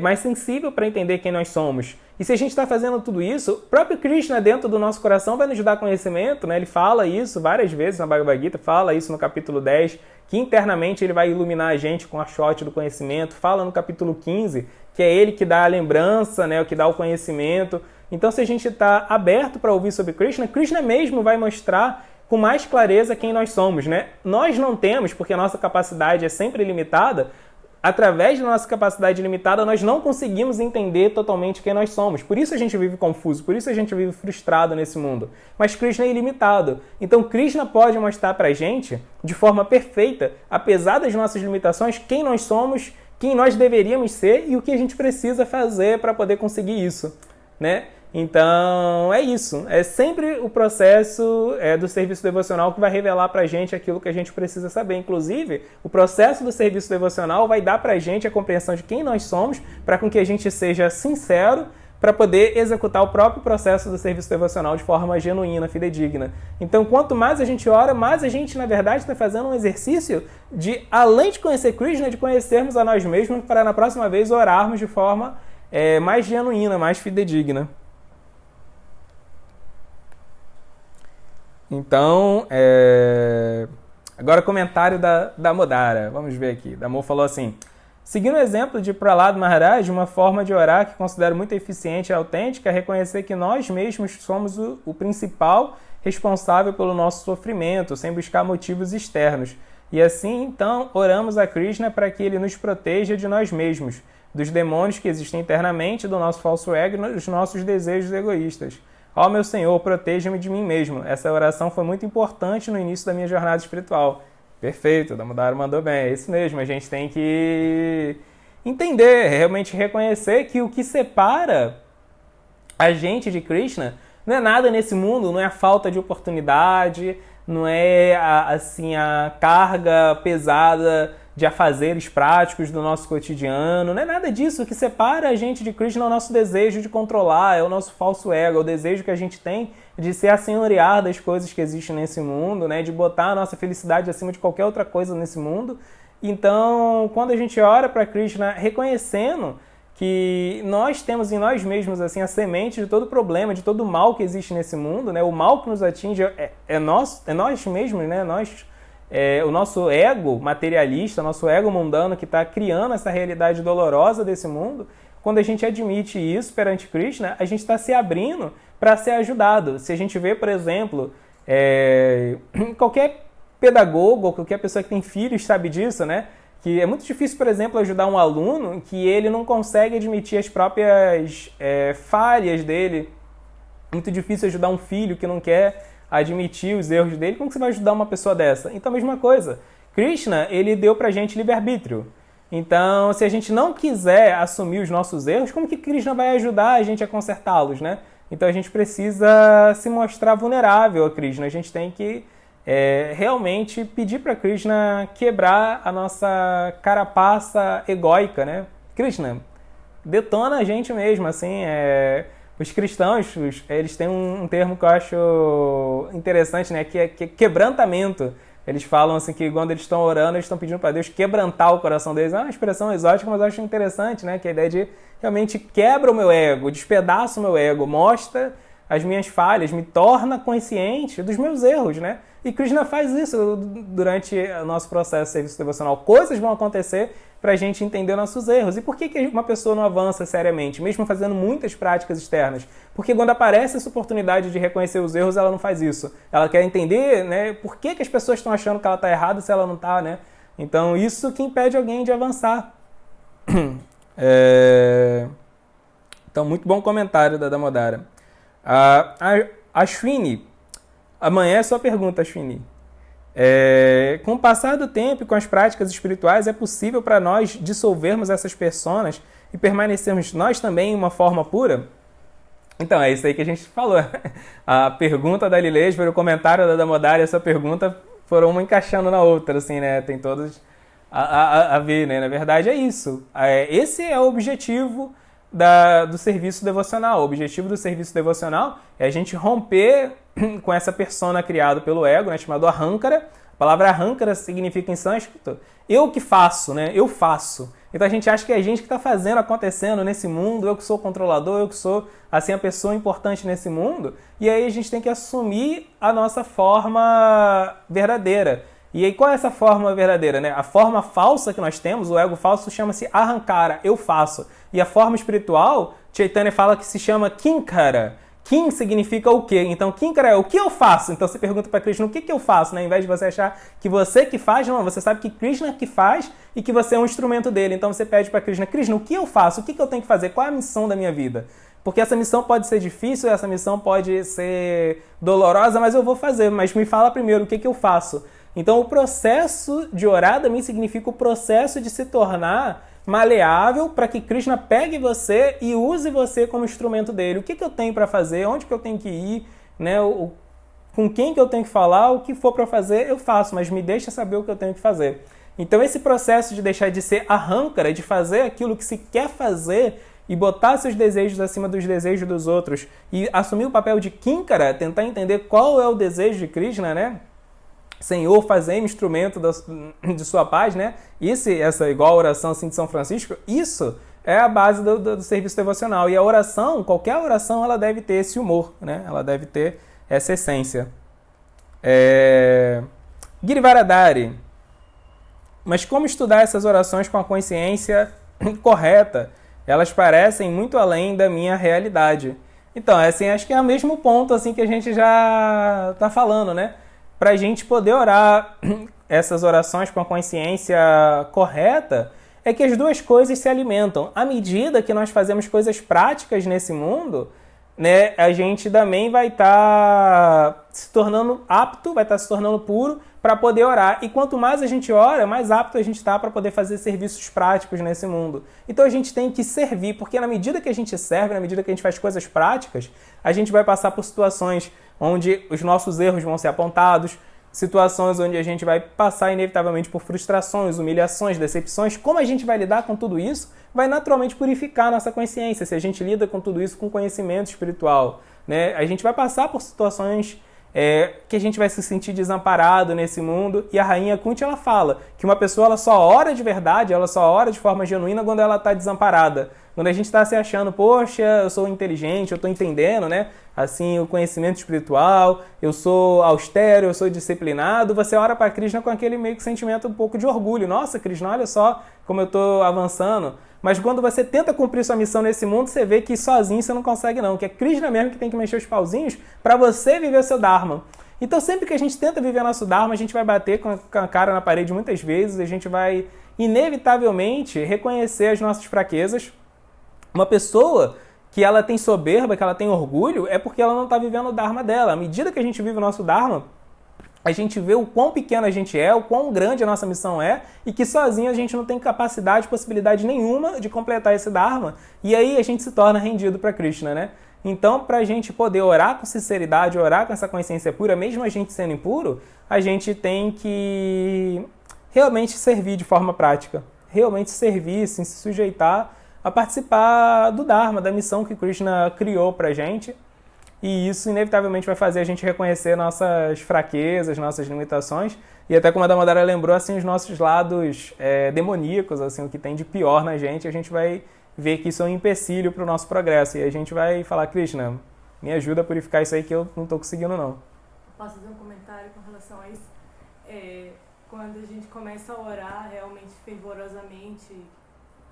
mais sensível para entender quem nós somos. E se a gente está fazendo tudo isso, o próprio Krishna dentro do nosso coração vai nos dar conhecimento, né? Ele fala isso várias vezes na Bhagavad Gita, fala isso no capítulo 10, que internamente ele vai iluminar a gente com a shot do conhecimento, fala no capítulo 15, que é ele que dá a lembrança, né? O que dá o conhecimento. Então, se a gente está aberto para ouvir sobre Krishna, Krishna mesmo vai mostrar com mais clareza quem nós somos, né? Nós não temos, porque a nossa capacidade é sempre limitada. Através da nossa capacidade limitada, nós não conseguimos entender totalmente quem nós somos. Por isso a gente vive confuso, por isso a gente vive frustrado nesse mundo. Mas Krishna é ilimitado. Então Krishna pode mostrar pra gente, de forma perfeita, apesar das nossas limitações, quem nós somos, quem nós deveríamos ser e o que a gente precisa fazer para poder conseguir isso, né? Então, é isso. É sempre o processo do serviço devocional que vai revelar pra gente aquilo que a gente precisa saber. Inclusive, o processo do serviço devocional vai dar pra gente a compreensão de quem nós somos, para com que a gente seja sincero, para poder executar o próprio processo do serviço devocional de forma genuína, fidedigna. Então, quanto mais a gente ora, mais a gente, na verdade, está fazendo um exercício de, além de conhecer Krishna, de conhecermos a nós mesmos, para na próxima vez orarmos de forma mais genuína, mais fidedigna. Então, agora comentário da Modara. Vamos ver aqui. Damô falou assim: seguindo o exemplo de Prahlad Maharaj, uma forma de orar que considero muito eficiente e autêntica é reconhecer que nós mesmos somos o principal responsável pelo nosso sofrimento, sem buscar motivos externos. E assim, então, oramos a Krishna para que ele nos proteja de nós mesmos, dos demônios que existem internamente, do nosso falso ego e dos nossos desejos egoístas. Ó meu Senhor, proteja-me de mim mesmo. Essa oração foi muito importante no início da minha jornada espiritual. Perfeito, Damodara mandou bem, é isso mesmo, a gente tem que entender, realmente reconhecer que o que separa a gente de Krishna não é nada nesse mundo, não é a falta de oportunidade, não é a carga pesada de afazeres práticos do nosso cotidiano, não é nada disso. O que separa a gente de Krishna é o nosso desejo de controlar, é o nosso falso ego, é o desejo que a gente tem de ser assenhorear das coisas que existem nesse mundo, né? De botar a nossa felicidade acima de qualquer outra coisa nesse mundo. Então, quando a gente ora para Krishna reconhecendo que nós temos em nós mesmos assim a semente de todo problema, de todo mal que existe nesse mundo, né? O mal que nos atinge é nós mesmos, né? O nosso ego materialista, nosso ego mundano que está criando essa realidade dolorosa desse mundo. Quando a gente admite isso perante Krishna, a gente está se abrindo para ser ajudado. Se a gente vê, por exemplo, qualquer pedagogo ou qualquer pessoa que tem filhos sabe disso, né? Que é muito difícil, por exemplo, ajudar um aluno que ele não consegue admitir as próprias falhas dele. Muito difícil ajudar um filho que não quer admitir os erros dele. Como que você vai ajudar uma pessoa dessa? Então, a mesma coisa. Krishna, ele deu pra gente livre-arbítrio. Então, se a gente não quiser assumir os nossos erros, como que Krishna vai ajudar a gente a consertá-los, né? Então, a gente precisa se mostrar vulnerável a Krishna. A gente tem que realmente pedir para Krishna quebrar a nossa carapaça egóica, né? Krishna, detona a gente mesmo, assim. Os cristãos, eles têm um termo que eu acho interessante, né? Que é quebrantamento. Eles falam assim que quando eles estão orando, eles estão pedindo para Deus quebrantar o coração deles. É uma expressão exótica, mas eu acho interessante, né? Que a ideia de realmente quebra o meu ego, despedaça o meu ego, mostra as minhas falhas, me torna consciente dos meus erros, né? E Krishna faz isso durante o nosso processo de serviço devocional. Coisas vão acontecer para a gente entender nossos erros. E por que uma pessoa não avança seriamente, mesmo fazendo muitas práticas externas? Porque quando aparece essa oportunidade de reconhecer os erros, ela não faz isso. Ela quer entender, né, por que as pessoas estão achando que ela está errada se ela não está, né? Então, isso que impede alguém de avançar. Então, muito bom comentário da Damodara. Ashwini, amanhã é sua pergunta, Ashwini. Com o passar do tempo e com as práticas espirituais, é possível para nós dissolvermos essas personas e permanecermos nós também em uma forma pura? Então, é isso aí que a gente falou. A pergunta da Lilesvar, o comentário da Damodara e essa pergunta foram uma encaixando na outra, assim, né? Tem todas a ver, né? Na verdade, é isso. Esse é o objetivo do serviço devocional. O objetivo do serviço devocional é a gente romper com essa persona criada pelo ego, né, chamado Ahankara. A palavra Ahankara significa em sânscrito eu que faço, né? Eu faço. Então a gente acha que é a gente que está fazendo, acontecendo nesse mundo, eu que sou o controlador, eu que sou assim, a pessoa importante nesse mundo. E aí a gente tem que assumir a nossa forma verdadeira. E aí qual é essa forma verdadeira, né? A forma falsa que nós temos, o ego falso, chama-se Ahankara, eu faço. E a forma espiritual, Chaitanya fala que se chama Kinkara. Kin significa o quê? Então, Kinkara é o que eu faço. Então, você pergunta para Krishna o que eu faço, né? Ao invés de você achar que você que faz, não, você sabe que Krishna que faz e que você é um instrumento dele. Então, você pede para Krishna, Krishna, o que eu faço? O que eu tenho que fazer? Qual é a missão da minha vida? Porque essa missão pode ser difícil, essa missão pode ser dolorosa, mas eu vou fazer. Mas me fala primeiro o que eu faço. Então, o processo de orar também significa o processo de se tornar maleável para que Krishna pegue você e use você como instrumento dele. O que eu tenho para fazer? Onde que eu tenho que ir? Né? Com quem que eu tenho que falar? O que for para fazer, eu faço, mas me deixa saber o que eu tenho que fazer. Então, esse processo de deixar de ser Ahankara, de fazer aquilo que se quer fazer e botar seus desejos acima dos desejos dos outros e assumir o papel de Kinkara, tentar entender qual é o desejo de Krishna, né? Senhor, fazei-me instrumento de sua paz, né? Essa igual a oração assim, de São Francisco, isso é a base do serviço devocional. E a oração, qualquer oração, ela deve ter esse humor, né? Ela deve ter essa essência. Girivaradari. Mas como estudar essas orações com a consciência correta? Elas parecem muito além da minha realidade. Então, assim, acho que é o mesmo ponto assim, que a gente já está falando, né? Para a gente poder orar essas orações com a consciência correta, é que as duas coisas se alimentam. À medida que nós fazemos coisas práticas nesse mundo, né, a gente também vai estar se tornando apto, vai estar se tornando puro para poder orar. E quanto mais a gente ora, mais apto a gente está para poder fazer serviços práticos nesse mundo. Então a gente tem que servir, porque na medida que a gente serve, na medida que a gente faz coisas práticas, a gente vai passar por situações onde os nossos erros vão ser apontados, situações onde a gente vai passar inevitavelmente por frustrações, humilhações, decepções. Como a gente vai lidar com tudo isso, vai naturalmente purificar a nossa consciência, se a gente lida com tudo isso com conhecimento espiritual, né? A gente vai passar por situações que a gente vai se sentir desamparado nesse mundo. E a rainha Kunti, ela fala que uma pessoa ela só ora de verdade, ela só ora de forma genuína quando ela está desamparada. Quando a gente está se achando, poxa, eu sou inteligente, eu estou entendendo, né? Assim, o conhecimento espiritual, eu sou austero, eu sou disciplinado, você ora para Krishna com aquele meio que sentimento um pouco de orgulho. Nossa, Krishna, olha só como eu estou avançando. Mas quando você tenta cumprir sua missão nesse mundo, você vê que sozinho você não consegue não, que é Krishna mesmo que tem que mexer os pauzinhos para você viver o seu Dharma. Então sempre que a gente tenta viver nosso Dharma, a gente vai bater com a cara na parede muitas vezes, a gente vai inevitavelmente reconhecer as nossas fraquezas. Uma pessoa que ela tem soberba, que ela tem orgulho, é porque ela não está vivendo o Dharma dela. À medida que a gente vive o nosso Dharma, a gente vê o quão pequeno a gente é, o quão grande a nossa missão é, e que sozinho a gente não tem capacidade, possibilidade nenhuma de completar esse Dharma, e aí a gente se torna rendido para Krishna, né? Então, para a gente poder orar com sinceridade, orar com essa consciência pura, mesmo a gente sendo impuro, a gente tem que realmente servir de forma prática, realmente servir, assim, se sujeitar a participar do Dharma, da missão que Krishna criou para a gente. E isso, inevitavelmente, vai fazer a gente reconhecer nossas fraquezas, nossas limitações. E até como a Damodara lembrou, assim, os nossos lados demoníacos, assim, o que tem de pior na gente, a gente vai ver que isso é um empecilho para o nosso progresso. E a gente vai falar, Krishna, me ajuda a purificar isso aí que eu não estou conseguindo, não. Posso fazer um comentário com relação a isso? Quando a gente começa a orar realmente fervorosamente,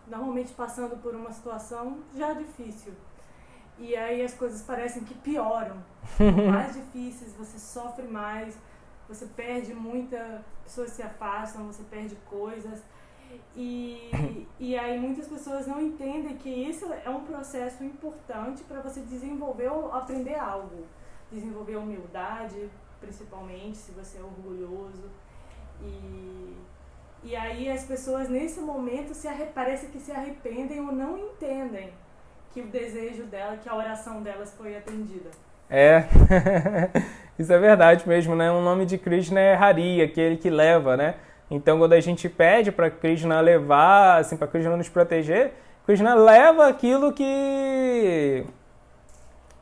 normalmente passando por uma situação já difícil, e aí as coisas parecem que pioram, mais difíceis, você sofre mais, você perde pessoas se afastam, você perde coisas, e aí muitas pessoas não entendem que isso é um processo importante para você desenvolver ou aprender algo, desenvolver humildade, principalmente se você é orgulhoso, e aí as pessoas nesse momento parece que se arrependem ou não entendem que o desejo dela, que a oração delas foi atendida. Isso é verdade mesmo, né? O nome de Krishna é Hari, aquele que leva, né? Então, quando a gente pede para Krishna levar, assim, para Krishna nos proteger, Krishna leva aquilo que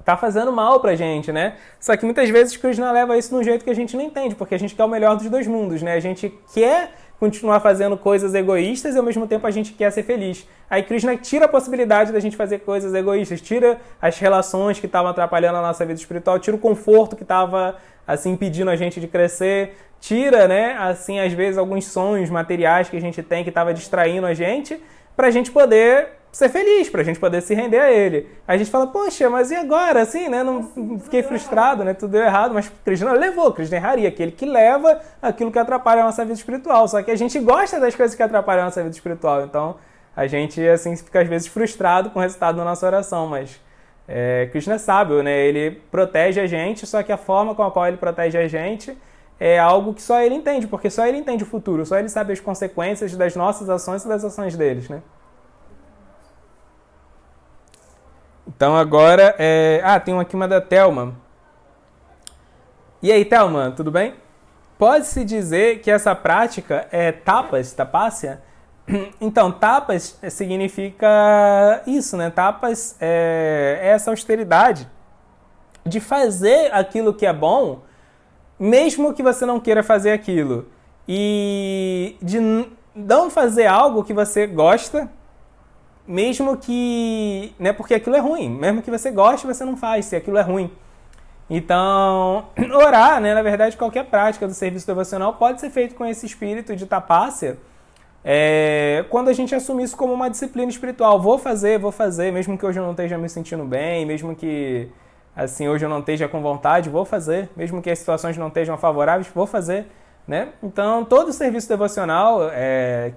tá fazendo mal pra gente, né? Só que muitas vezes Krishna leva isso de um jeito que a gente não entende, porque a gente quer o melhor dos dois mundos, né? A gente quer continuar fazendo coisas egoístas e ao mesmo tempo a gente quer ser feliz. Aí Krishna tira a possibilidade da gente fazer coisas egoístas, tira as relações que estavam atrapalhando a nossa vida espiritual, tira o conforto que estava assim impedindo a gente de crescer, tira, né, assim, às vezes alguns sonhos materiais que a gente tem que estava distraindo a gente, pra gente poder ser feliz, pra gente poder se render a ele. Aí a gente fala, poxa, mas e agora, assim, né, não fiquei frustrado, né, tudo deu errado, mas Krishna levou, Krishna é Hari, aquele que leva aquilo que atrapalha a nossa vida espiritual, só que a gente gosta das coisas que atrapalham a nossa vida espiritual, então a gente, assim, fica às vezes frustrado com o resultado da nossa oração, mas Krishna é sábio, né, ele protege a gente, só que a forma com a qual ele protege a gente é algo que só ele entende, porque só ele entende o futuro, só ele sabe as consequências das nossas ações e das ações deles, né. Então agora, tem aqui uma da Thelma. E aí, Thelma, tudo bem? Pode-se dizer que essa prática é tapasya? Então, tapas significa isso, né? Tapas é essa austeridade de fazer aquilo que é bom, mesmo que você não queira fazer aquilo. E de não fazer algo que você gosta, mesmo que, né, porque aquilo é ruim, mesmo que você goste, você não faz, se aquilo é ruim. Então, orar, né, na verdade, qualquer prática do serviço devocional pode ser feito com esse espírito de tapasya, quando a gente assume isso como uma disciplina espiritual. Vou fazer, mesmo que hoje eu não esteja me sentindo bem, mesmo que, assim, hoje eu não esteja com vontade, vou fazer, mesmo que as situações não estejam favoráveis, vou fazer. Né? Então, todo o serviço devocional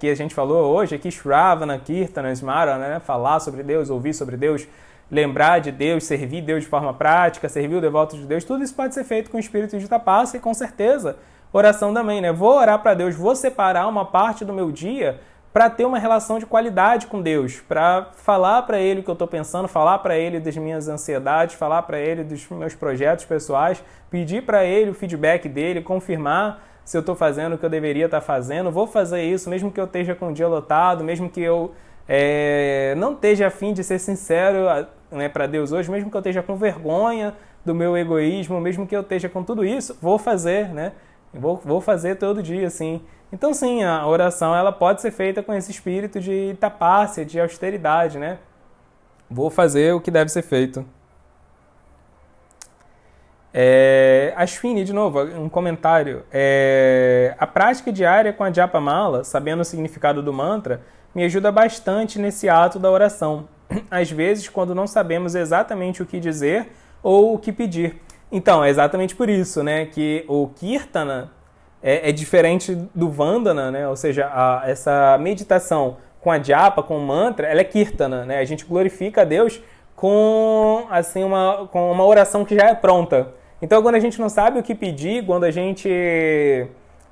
que a gente falou hoje, aqui Shravana, Kirtana, Smara, né? Falar sobre Deus, ouvir sobre Deus, lembrar de Deus, servir Deus de forma prática, servir o devoto de Deus, tudo isso pode ser feito com o espírito de tapaça e com certeza oração também, né? Vou orar para Deus, vou separar uma parte do meu dia para ter uma relação de qualidade com Deus, para falar para Ele o que eu estou pensando, falar para Ele das minhas ansiedades, falar para Ele dos meus projetos pessoais, pedir para Ele o feedback dele, confirmar se eu estou fazendo o que eu deveria estar fazendo. Vou fazer isso, mesmo que eu esteja com o dia lotado, mesmo que eu não esteja a fim de ser sincero, né, para Deus hoje, mesmo que eu esteja com vergonha do meu egoísmo, mesmo que eu esteja com tudo isso, vou fazer, né? Vou fazer todo dia, sim. Então, sim, a oração ela pode ser feita com esse espírito de tapácia, de austeridade, né? Vou fazer o que deve ser feito. Ashwini, de novo, um comentário. A prática diária com a Japa Mala, sabendo o significado do mantra, me ajuda bastante nesse ato da oração. Às vezes, quando não sabemos exatamente o que dizer ou o que pedir. Então, é exatamente por isso, né, que o Kirtana é diferente do Vandana, né? Ou seja, essa meditação com a japa, com o mantra, ela é Kirtana, né? A gente glorifica a Deus com com uma oração que já é pronta. Então, quando a gente não sabe o que pedir, quando a gente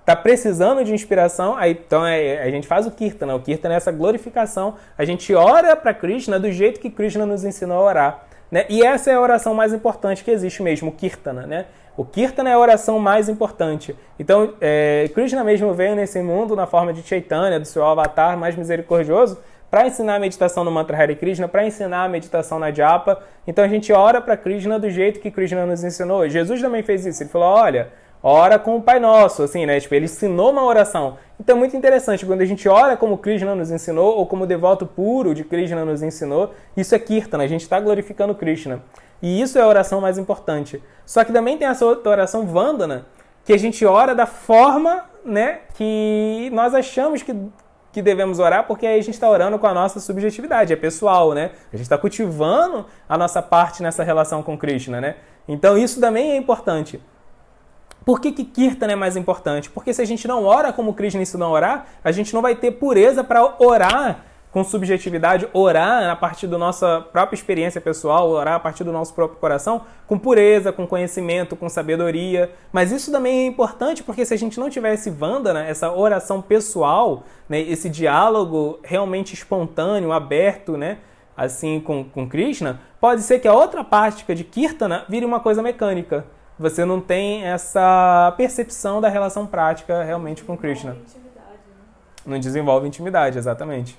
está precisando de inspiração, então a gente faz o Kirtana. O Kirtana é essa glorificação. A gente ora para Krishna do jeito que Krishna nos ensinou a orar. Né? E essa é a oração mais importante que existe mesmo, o Kirtana, né? O Kirtana é a oração mais importante. Então, Krishna mesmo veio nesse mundo na forma de Chaitanya, do seu avatar mais misericordioso, para ensinar a meditação no mantra Hare Krishna, para ensinar a meditação na japa. Então, a gente ora para Krishna do jeito que Krishna nos ensinou. Jesus também fez isso. Ele falou, olha, ora com o Pai Nosso, assim, né? Tipo, ele ensinou uma oração. Então é muito interessante, quando a gente ora como Krishna nos ensinou, ou como o devoto puro de Krishna nos ensinou, isso é Kirtana, a gente está glorificando Krishna. E isso é a oração mais importante. Só que também tem essa outra oração Vandana, que a gente ora da forma, né, que nós achamos que devemos orar, porque aí a gente está orando com a nossa subjetividade, é pessoal, né? A gente está cultivando a nossa parte nessa relação com Krishna, né? Então isso também é importante. Por que Kirtana é mais importante? Porque se a gente não ora como Krishna ensinou a orar, a gente não vai ter pureza para orar com subjetividade, orar a partir da nossa própria experiência pessoal, orar a partir do nosso próprio coração, com pureza, com conhecimento, com sabedoria. Mas isso também é importante porque se a gente não tiver esse Vandana, essa oração pessoal, né, esse diálogo realmente espontâneo, aberto, né, assim com Krishna, pode ser que a outra prática de Kirtana vire uma coisa mecânica. Você não tem essa percepção da relação prática realmente com Krishna. Intimidade, né? Não desenvolve intimidade, exatamente.